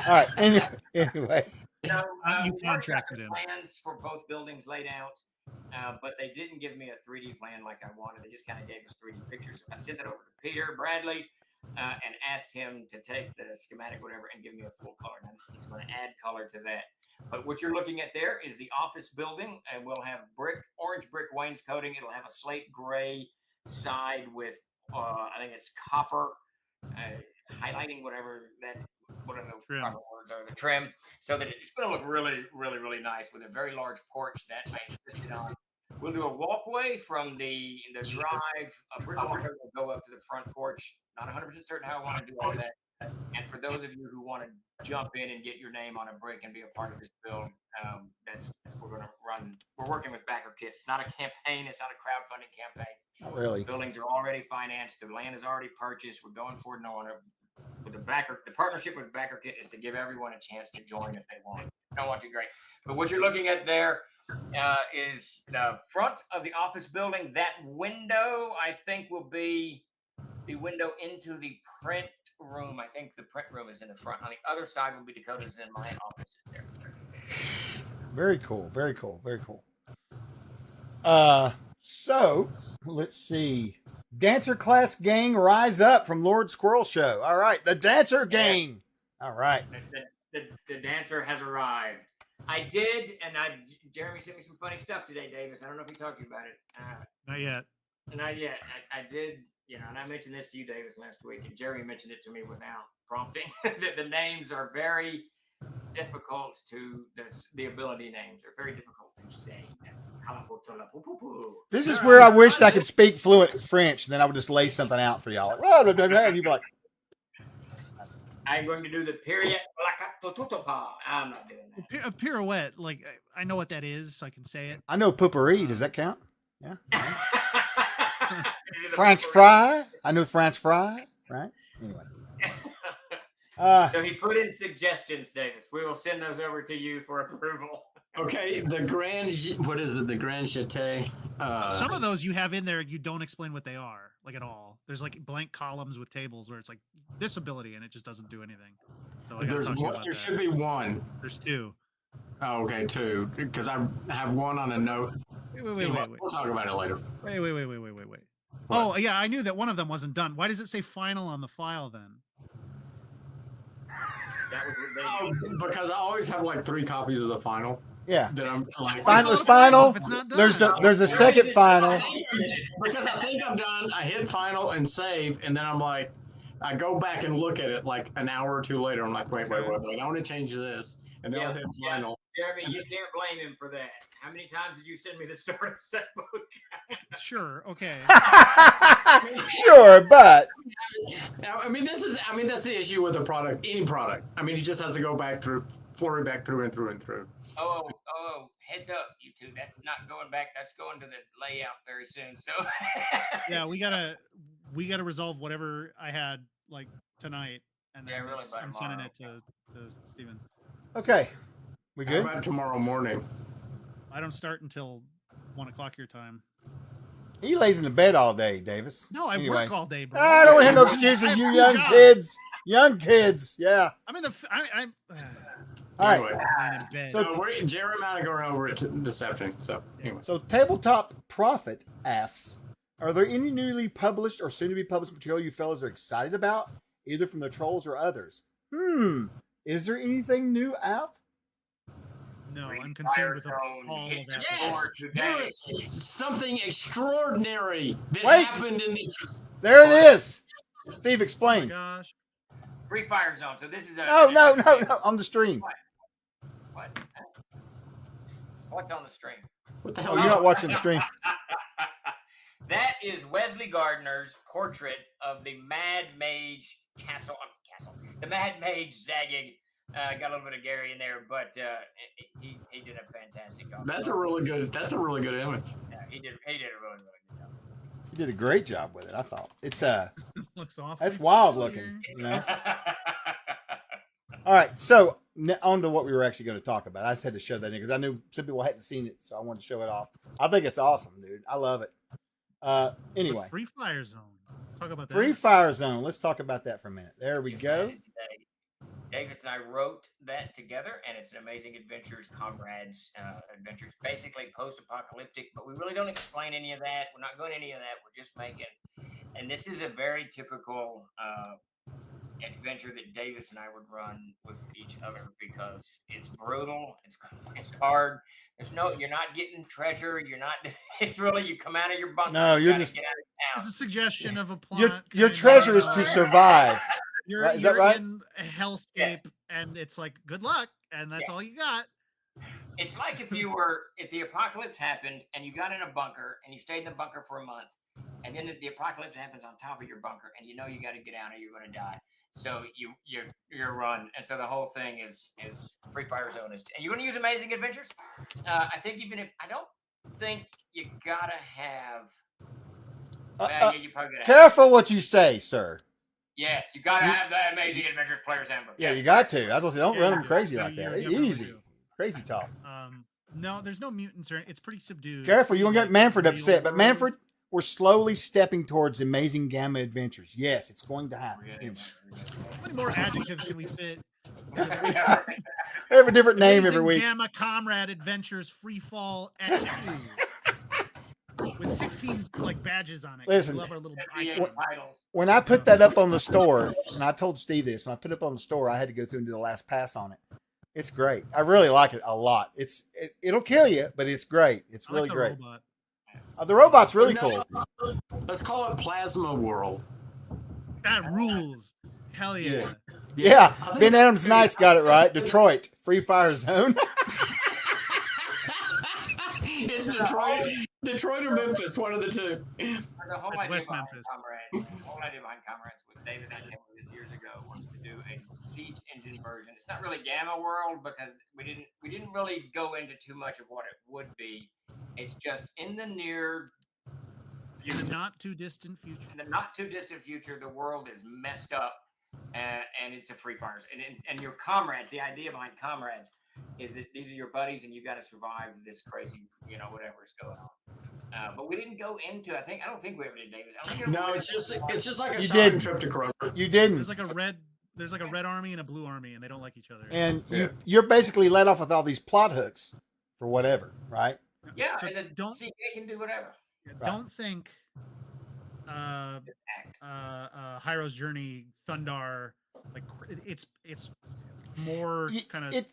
All right. Anyway. So, You we contracted got him. plans for both buildings laid out, but they didn't give me a 3D plan like I wanted. They just kind of gave us 3D pictures. I sent it over to Peter Bradley and asked him to take the schematic, whatever, and give me a full color. Now, he's going to add color to that. But what you're looking at there is the office building, and we'll have orange brick wainscoting. It'll have a slate gray side with, I think it's copper, highlighting whatever the Trim. proper words are, the trim, so that it's going to look really, really, really nice with a very large porch that I insisted on. We'll do a walkway from the drive, a brick walkway will go up to the front porch. Not 100% certain how I want to do all that. And for those of you who want to jump in and get your name on a brick and be a part of this build, we're going to run. We're working with BackerKit. It's not a campaign. It's not a crowdfunding campaign. Not really. The buildings are already financed. The land is already purchased. We're going for no one. With the partnership with BackerKit is to give everyone a chance to join if they want. If they don't want to, great. But what you're looking at there is the front of the office building. That window, I think, will be the window into the print room. I think the print room is in the front. On the other side will be Dakota's and my office there. Very cool. Very cool. Very cool. So let's see. Dancer class gang rise up from Lord Squirrel Show. All right, the dancer gang. All right. The dancer has arrived. I did, and Jeremy sent me some funny stuff today, Davis. I don't know if he talked to you about it. Not yet. Not yet. I did, and I mentioned this to you, Davis, last week, and Jeremy mentioned it to me without prompting. The names are very difficult the ability names are very difficult to say. This is where I wished I could speak fluent French, and then I would just lay something out for y'all. And you'd be like, I'm going to do the period. I'm not doing that. A pirouette, like I know what that is, so I can say it. I know poopery. Does that count? Yeah. French fry. I know French fry. Right. Anyway. So he put in suggestions, Davis. We will send those over to you for approval. Okay, the Grand Jeté. Some of those you have in there, you don't explain what they are, like at all. There's like blank columns with tables where it's like this ability, and it just doesn't do anything. So I gotta talk to you about there that. should be one. There's two. Oh, okay, two. Because I have one on a note. Wait. We'll talk about it later. Wait. What? Oh, yeah, I knew that one of them wasn't done. Why does it say final on the file then? That was because I always have like 3 copies of the final. Yeah. That I'm like Final's final. If it's not done. There's a second final. Because I think I'm done. I hit final and save, and then I'm like, I go back and look at it like an hour or 2 later. I'm like, wait. I want to change this, and then I'll hit final. Jeremy, you can't blame him for that. How many times did you send me the start of that book? Sure. Okay. Sure, but I mean, that's the issue with a product, any product. I mean, he just has to go back through, forward back through and through and through. Oh, heads up, you two. That's not going back. That's going to the layout very soon. So Yeah, we gotta resolve whatever I had like tonight, and then really by I'm sending tomorrow. it to Steven. okay. We How good? about tomorrow morning? I don't start until 1:00 your time. He lays in the bed all day, Davis. No, I Anyway. work all day, bro. I don't have no I excuses, have you two young jobs. kids. Young kids. Yeah. I'm in the. I'm All right. Anyway, laying in bed. So- so Jerry and I are going over it this afternoon. So anyway, So Tabletop Prophet asks, are there any newly published or soon to be published material you fellas are excited about, either from the trolls or others? Is there anything new out? No, I'm concerned with all of that. yes, there is something extraordinary that Wait. happened in this. There it is. Steve, Oh my explain. gosh. Free Fire Zone. So this is a No. On the stream. What? What's on the stream? What the Oh, hell? you're not watching the stream. That is Wesley Gardner's portrait of the Mad Mage Castle. The Mad Mage Zagig Got a little bit of Gary in there, but he did a fantastic job. That's a really good image. Yeah, he did a really good job. He did a great job with it. I thought it's Looks awful. that's wild looking. You know. All right, so on to what we were actually going to talk about. I just had to show that in because I knew some people hadn't seen it, so I wanted to show it off. I think it's awesome, dude. I love it. Anyway, Free Fire Zone. Let's talk about that. Free Fire Zone. Let's talk about that for a minute. There we Just go. added today. Davis and I wrote that together, and it's an amazing adventures, comrades, adventures, basically post-apocalyptic. But we really don't explain any of that. We're not going any of that. We're just making, and this is a very typical adventure that Davis and I would run with each other because it's brutal. It's hard. You're not getting treasure. You're not. It's really you come out of your bunker. No, you're gotta just. get out of There's town. a suggestion of a plot. Your treasure is to survive. You're, Right, is that you're right? in a hellscape, and it's like, good luck, and that's all you got. It's like if the apocalypse happened and you got in a bunker and you stayed in the bunker for a month, and then the apocalypse happens on top of your bunker, and you know you got to get out or you're going to die. So you're run, and so the whole thing is Free Fire Zone is. And you're going to use Amazing Adventures. I think I don't think you gotta have. Yeah, you probably gotta Careful what you say, sir. Yes, you gotta have the Amazing Adventures Player's Handbook. Yeah, Yes. you got to. I was going to say, don't Yeah, run you them do. crazy You- like you that. definitely Easy. do. Crazy talk. No, there's no mutants or it's pretty subdued. Careful, you won't get Manfred Real upset. But world. Manfred, we're slowly stepping towards Amazing Gamma Adventures. Yes, it's going to happen. How many more adjectives can we fit? Yeah. They have a different name Amazing every week. Gamma Comrade Adventures Free Fall X2 with 16 like badges on it. Listen, We love our little 38 icons. titles. When I put that up on the store, and I told Steve this, when I put it up on the store, I had to go through and do the last pass on it. It's great. I really like it a lot. It'll kill you, but it's great. It's I like really the great. robot. The robot's really No, cool. Let's call it Plasma World. That rules. Hell yeah. Yeah, I think- Ben Adams Knight's got it right. Detroit, Free Fire Zone. It's Detroit or Memphis, one of the two. The whole That's idea West behind Memphis. Comrades, the whole idea behind Comrades with Davis and him this years ago was to do a siege engine version. It's not really Gamma World because we didn't really go into too much of what it would be. It's just in the near In future, the not too distant future. in the not too distant future, the world is messed up, and it's a free fire. And your comrades, the idea behind Comrades is that these are your buddies and you got to survive this crazy, whatever's going on. But we didn't go into. I don't think we ever did, Davis. I don't think we No, ever it's did. just like a You shopping didn't. trip to Kroger. You didn't. There's like a red army and a blue army, and they don't like each other. And Yeah. you're basically let off with all these plot hooks for whatever, right? Yeah, So and the don't- CK can do whatever. Don't think Just act. Hyro's Journey, Thundar, like it's more Y- kind of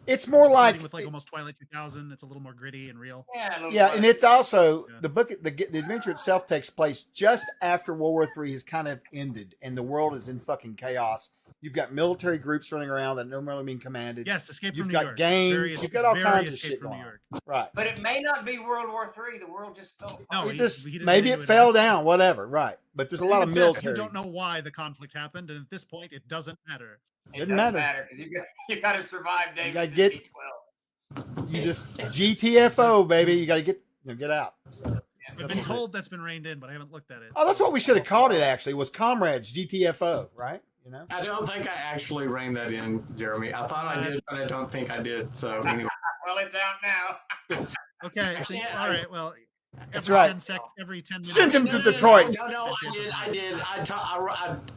It's more like with like almost Twilight 2000. It's a little more gritty and real. Yeah, a little yeah, fun. and it's also Yeah. the book. The adventure itself takes place just after World War III has kind of ended, and the world is in fucking chaos. You've got military groups running around that normally being commanded. Yes, Escape You've from New got York. games, Very- you've got all very kinds of Escape shit from going New on. York. Right. But it may not be World War III. The world just fell apart. No, It he just didn't maybe do it it fell after. down, whatever. Right. But there's a lot It of says military. You don't know why the conflict happened, and at this point, it doesn't matter. It Doesn't doesn't matter. matter because you got to survive Davis gotta in get- D12. You just GTFO, baby. You got to get out. So, I've been told that's been reined in, but I haven't looked at it. oh, that's what we should have called it. Actually, was Comrades GTFO, right? I don't think I actually reined that in, Jeremy. I thought I did, but I don't think I did. So anyway, Well, it's out now. Okay, so Yeah, all right, well, That's every right. 10 minutes. Send him to Detroit. No, I did.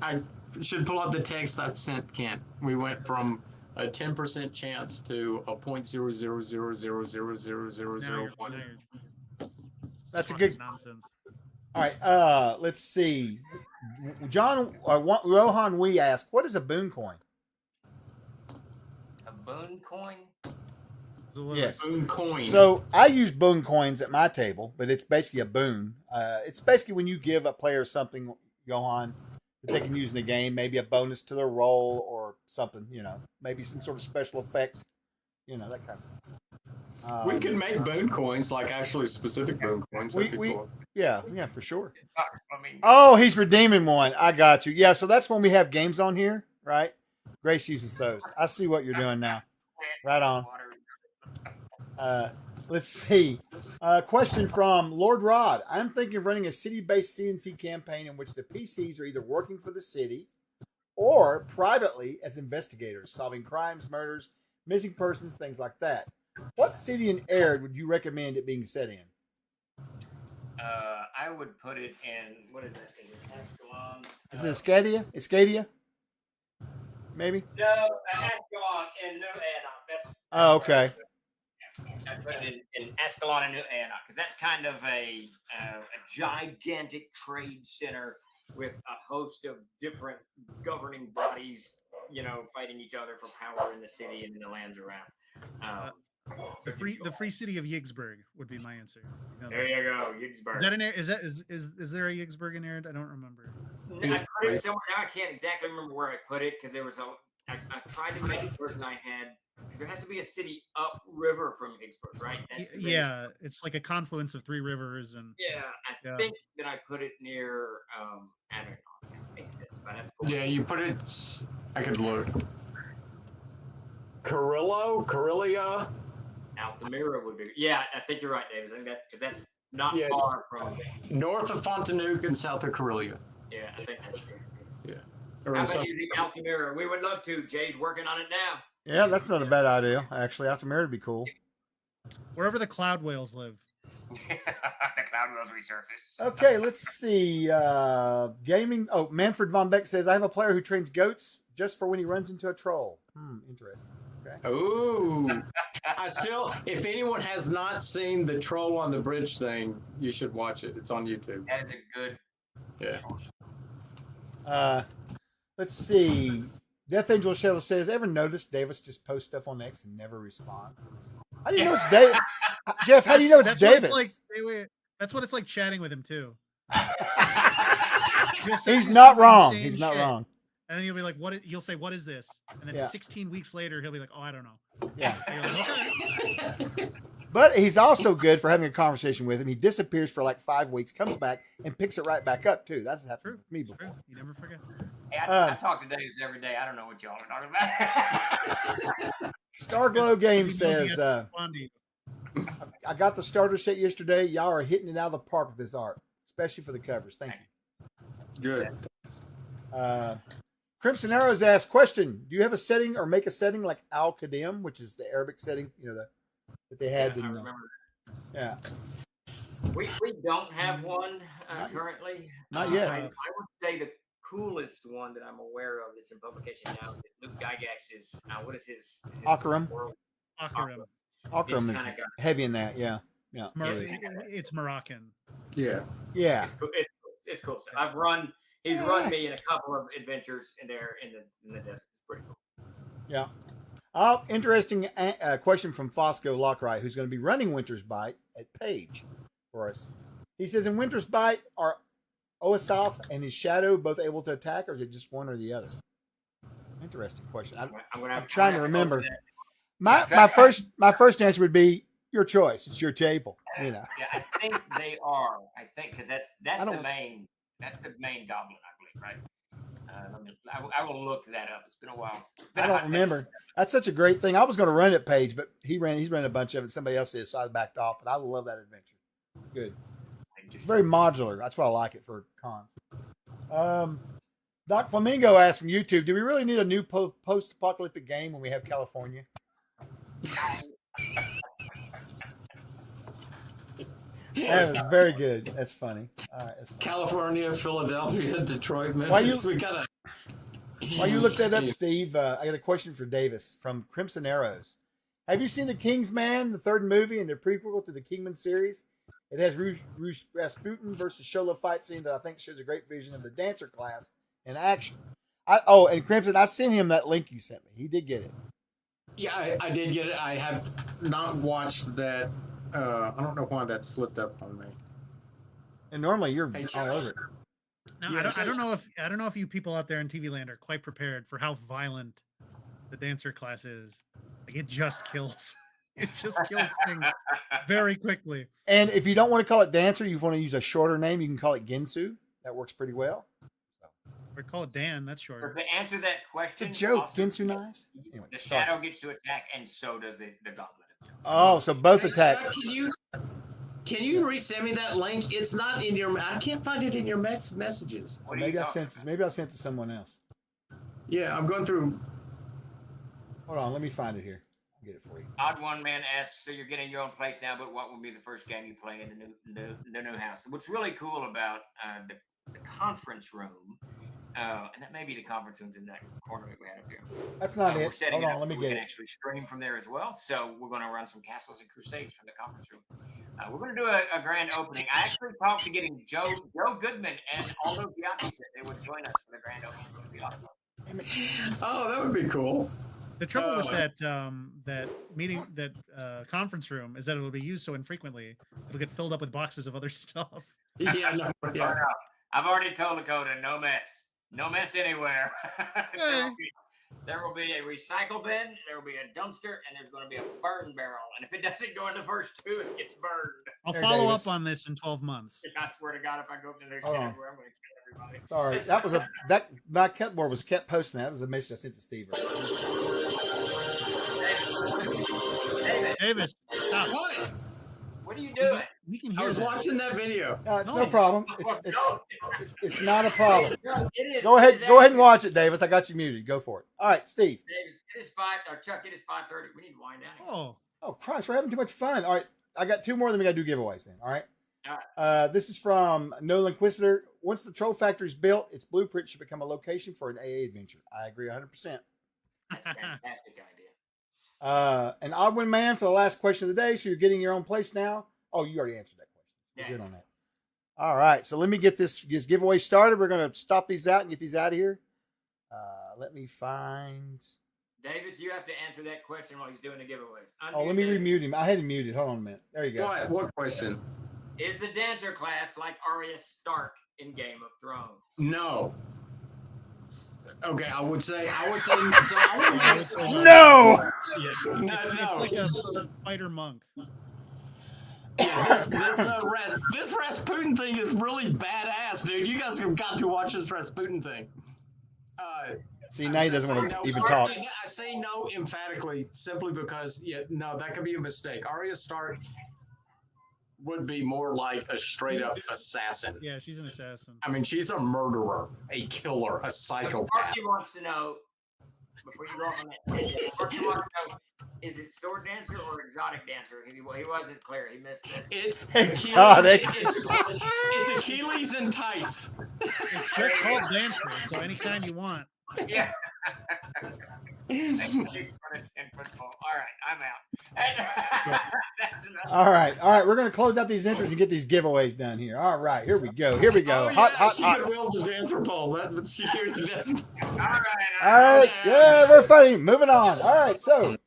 I should pull up the text I sent Kent. We went from a 10% chance to a Now you're- 0.000000001. now you're That's a talking good. nonsense. All right. Let's see. John Rohan Wee asked, "What is a boon coin?" A boon coin. So what Yes. Boon coin. So I use boon coins at my table, but it's basically a boon. It's basically when you give a player something, Johan, that they can use in the game, maybe a bonus to their roll or something, maybe some sort of special effect, that kind of thing. we could make boon coins, like actually specific boon coins. That'd be we- cool. Yeah, for sure. I mean, Oh, he's redeeming one. I got you. Yeah, so that's when we have games on here, right? Grace uses those. I see what you're doing now. Right on. Let's see. Question from Lord Rod. I'm thinking of running a city-based CNC campaign in which the PCs are either working for the city or privately as investigators, solving crimes, murders, missing persons, things like that. What city and area would you recommend it being set in? I would put it in, what is that? Is it Ascalon? Is it Escadia? Escadia? Maybe? No, Ascalon in New Antioch. That's Oh, okay. I put it in Ascalon and New Antioch because that's kind of a gigantic trade center with a host of different governing bodies, fighting each other for power in the city and in the lands around. The free city of Yigsburg would be my answer. There you go, Yigsburg. Is that an is there a Yigsburg in there? I don't remember. I put it somewhere now. I can't exactly remember where I put it because there was I tried to make the version I had because there has to be a city upriver from Yigsburg, right? Yeah, it's like a confluence of three rivers and. Yeah, I think that I put it near. I don't know. I think this, but I have to pull Yeah, you put it. I could look. Corellia. Altamira would be. Yeah, I think you're right, David. I think that because that's not Yeah, far from. North of Fontanook and south of Corellia. Yeah, I think that's true. Yeah. How about using Altamira? We would love to. Jay's working on it now. Yeah, that's not a bad idea. Actually, Altamira would be cool. Wherever the cloud whales live. The cloud whales resurface. Okay, let's see. Gaming. Oh, Manfred von Beck says, I have a player who trains goats just for when he runs into a troll. Interesting. Okay. Ooh. If anyone has not seen the troll on the bridge thing, you should watch it. It's on YouTube. That is a good. Yeah. Let's see. Death Angel Shadow says, ever notice Davis just posts stuff on X and never responds? How do you know it's Davis? Jeff, how do you know it's Davis? That's what it's like chatting with him too. He's not wrong. He's not wrong. And then you'll be like, you'll say, what is this? And then 16 weeks later, he'll be like, oh, I don't know. Yeah. Like, okay. But he's also good for having a conversation with him. He disappears for like 5 weeks, comes back, and picks it right back up, too. That's happened with me before. You never forget. Hey, I talk to Davis every day. I don't know what y'all are talking about. Starglow Game says, I got the starter set yesterday. Y'all are hitting it out of the park with this art, especially for the covers. Thank you. Good. Crimson Arrows asked, question, do you have a setting or make a setting like Al-Qadim, which is the Arabic setting, that they had? I remember. Yeah. We don't have one currently. Not yet. I would say the coolest one that I'm aware of that's in publication now is Luke Gygax's, what is his Akram. Akram is heavy in that, yeah. It's Moroccan. Yeah. It's cool stuff. He's run me in a couple of adventures in the desert. It's pretty cool. Yeah. Interesting question from Fosco Lockright, who's going to be running Winter's Bite at Page for us. He says, in Winter's Bite, are Oasaf and his shadow both able to attack, or is it just one or the other? Interesting question. I'm trying to remember. My first answer would be your choice. It's your table. Yeah, I think they are. I think because that's the main goblin, I believe, right? I will look that up. It's been a while. I don't remember. That's such a great thing. I was going to run it, Page, but he's running a bunch of it. Somebody else is, so I backed off. But I love that adventure. Good. It's very modular. That's why I like it for cons. Doc Flamingo asked from YouTube, do we really need a new post-apocalyptic game when we have California? That was very good. That's funny. All right, that's funny. California, Philadelphia, Detroit, Memphis. While you look that up, Steve, I got a question for Davis from Crimson Arrows. Have you seen The King's Man, the third movie and the prequel to the Kingman series? It has Rasputin versus Shola fight scene that I think shows a great vision of the dancer class in action. And Crimson, I sent him that link you sent me. He did get it. Yeah, I did get it. I have not watched that. I don't know why that slipped up on me. And normally you're all over it. Now, Yeah, I don't know if you people out there in TV land are quite prepared for how violent the dancer class is. Like it just kills. It just kills things very quickly. And if you don't want to call it dancer, you want to use a shorter name, you can call it Ginsu. That works pretty well. Or call it Dan. That's Or short. to answer that It's a question, joke. also, Ginsu knives. Anyway, the sorry. shadow gets to attack, and so does the goblet itself. Oh, so both attack. Can you resend me that link? It's not in your. I can't find it in your messages. What are Maybe you I talking sent this. Maybe I sent it to someone else. Yeah, I'm going through. Hold on, let me find it here. I'll get it for you. Odd One Man asks, so you're getting your own place now, but what will be the first game you play in the new house? What's really cool about the conference room, and that may be the conference rooms in that corner that we had up here. That's not We're it. setting Hold it on, up let me where get we can it. actually stream from there as well. So we're going to run some Castles and Crusades from the conference room. We're going to do a grand opening. I actually talked to getting Joe Goodman and Aldo Bianchi said they would join us for the grand opening. It's going to be a lot of fun. Oh, that would be cool. The trouble with that meeting, that conference room, is that it'll be used so infrequently. It'll get filled up with boxes of other stuff. Yeah, no, yeah. Oh, no. I've already told Dakota, no mess anywhere. There will be a recycle bin, there will be a dumpster, and there's going to be a burn barrel. And if it doesn't go in the first two, it gets burned. I'll There, follow Davis. up on this in 12 months. I swear to God, if I go up to their Hold on. category, I'm going to kill everybody. Sorry, that was my cupboard was kept posting. That was a message I sent to Steve. Davis, stop. What are you doing? We can I hear was that. watching that video. No, it's no No. problem. Oh, It's not a problem. It is. Go ahead, it is go ahead and accurate. watch it, Davis. I got you muted. Go for it. All right, Steve. Davis, it is 5, or Chuck, it is 5:30. We need to wind down. Oh, Oh Christ, we're having too much fun. All right, I got two more. Then we got to do giveaways. Then, all right. All This is from Nolan Inquisitor. Once the Troll Factory is built, its blueprint should become a location for an AA adventure. I agree 100%. That's a fantastic idea. An Oddwin Man for the last question of the day. So you're getting your own place now. Oh, you already answered that question. We're Yeah. good on that. All right, so let me get this giveaway started. We're going to stop these out and get these out of here. Let me find. Davis, you have to answer that question while he's doing the giveaways. Oh, let me Davis. remute him. I had him muted. Hold on a minute. There you go. What question? Is the dancer class like Arya Stark in Game of Thrones? No. Okay, I would say. So I would say No. it's like a fighter monk. This Rasputin thing is really badass, dude. You guys have got to watch this Rasputin thing. See, now he doesn't want to even talk. I say no emphatically simply because, that could be a mistake. Arya Stark would be more like a straight up assassin. Yeah, she's an assassin. I mean, she's a murderer, a killer, a psychopath. Sparky wants to know, before you go off on that, Sparky wants to know, is it sword dancer or exotic dancer? He wasn't clear. He missed this. It's Exotic. It's Achilles in tights. It's just called dancer, so any kind you want. Yeah. He's for the 10-foot pole. All right, I'm out. That's enough. All right. We're going to close out these entries and get these giveaways done here. All right, here we go. Oh, Hot. She could wield the dancer pole. She carries the dancer. All right. All right. Yeah, we're funny. Moving on. All right. So,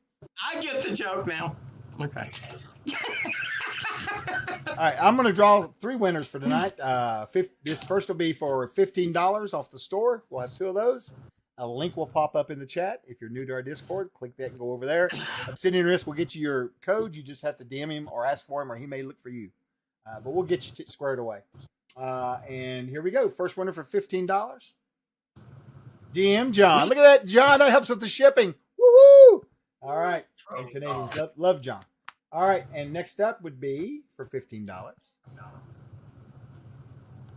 I get the joke now. Okay. all right. I'm going to draw 3 winners for tonight. This first will be for $15 off the store. We'll have 2 of those. A link will pop up in the chat. If you're new to our Discord, click that and go over there. Obsidian Risk will get you your code. You just have to DM him or ask for him, or he may look for you. But we'll get you squared away. And here we go. First winner for $15. DM John. Look at that, John. That helps with the shipping. Woo-woo! All right. And Canadians love John. All right. And next up would be for $15.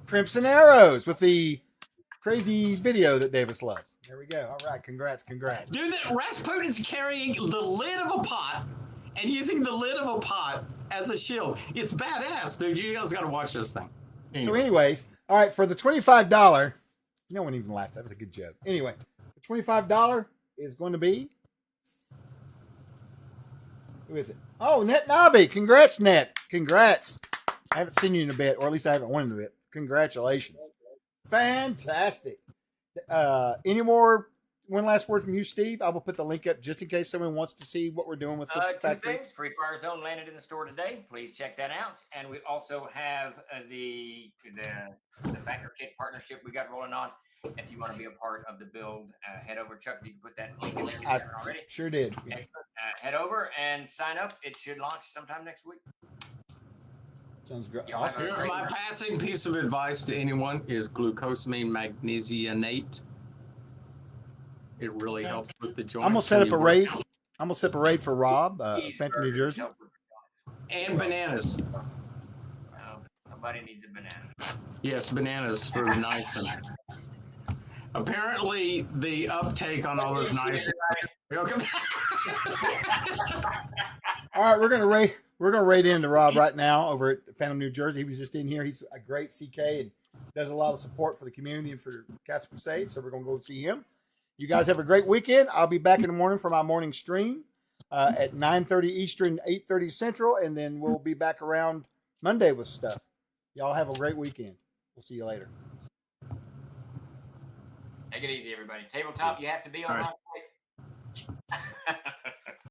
Crimson Arrows with the crazy video that Davis loves. There we go. All right. Congrats. Dude, that Rasputin's carrying the lid of a pot and using the lid of a pot as a shield. It's badass, dude. You guys got to watch this thing. So anyways, all right, for the $25, no one even laughed. That was a good joke. Anyway, the $25 is going to be, who is it? Oh, Net Navi. Congrats, Net. Congrats. I haven't seen you in a bit, or at least I haven't won in a bit. Congratulations. Fantastic. One last word from you, Steve? I will put the link up just in case someone wants to see what we're doing with the 2 factory. things. Free Fire Zone landed in the store today. Please check that out. And we also have the Factor Kit partnership we got rolling on. If you want to be a part of the build, head over. Chuck, if you can put that link in there if you I haven't already. sure did. Excellent. Head over and sign up. It should launch sometime next week. Sounds great. Y'all have a Awesome. great My passing piece of advice to anyone is glucosamine magnesianate. It really helps with the joints. I'm gonna set up a raid. I'm gonna set up a raid for Rob, Fenton, New Jersey. And bananas. No, nobody needs a banana. Yes, bananas for the niacin. Apparently, the uptake on all those niacin. All right, we're gonna raid into Rob right now over at Phantom, New Jersey. He was just in here. He's a great CK and does a lot of support for the community and for Castle Crusade. So we're gonna go see him. You guys have a great weekend. I'll be back in the morning for my morning stream at 9:30 Eastern, 8:30 Central, and then we'll be back around Monday with stuff. Y'all have a great weekend. We'll see you later. Take it easy, everybody. Tabletop, you have to be on All right. my plate.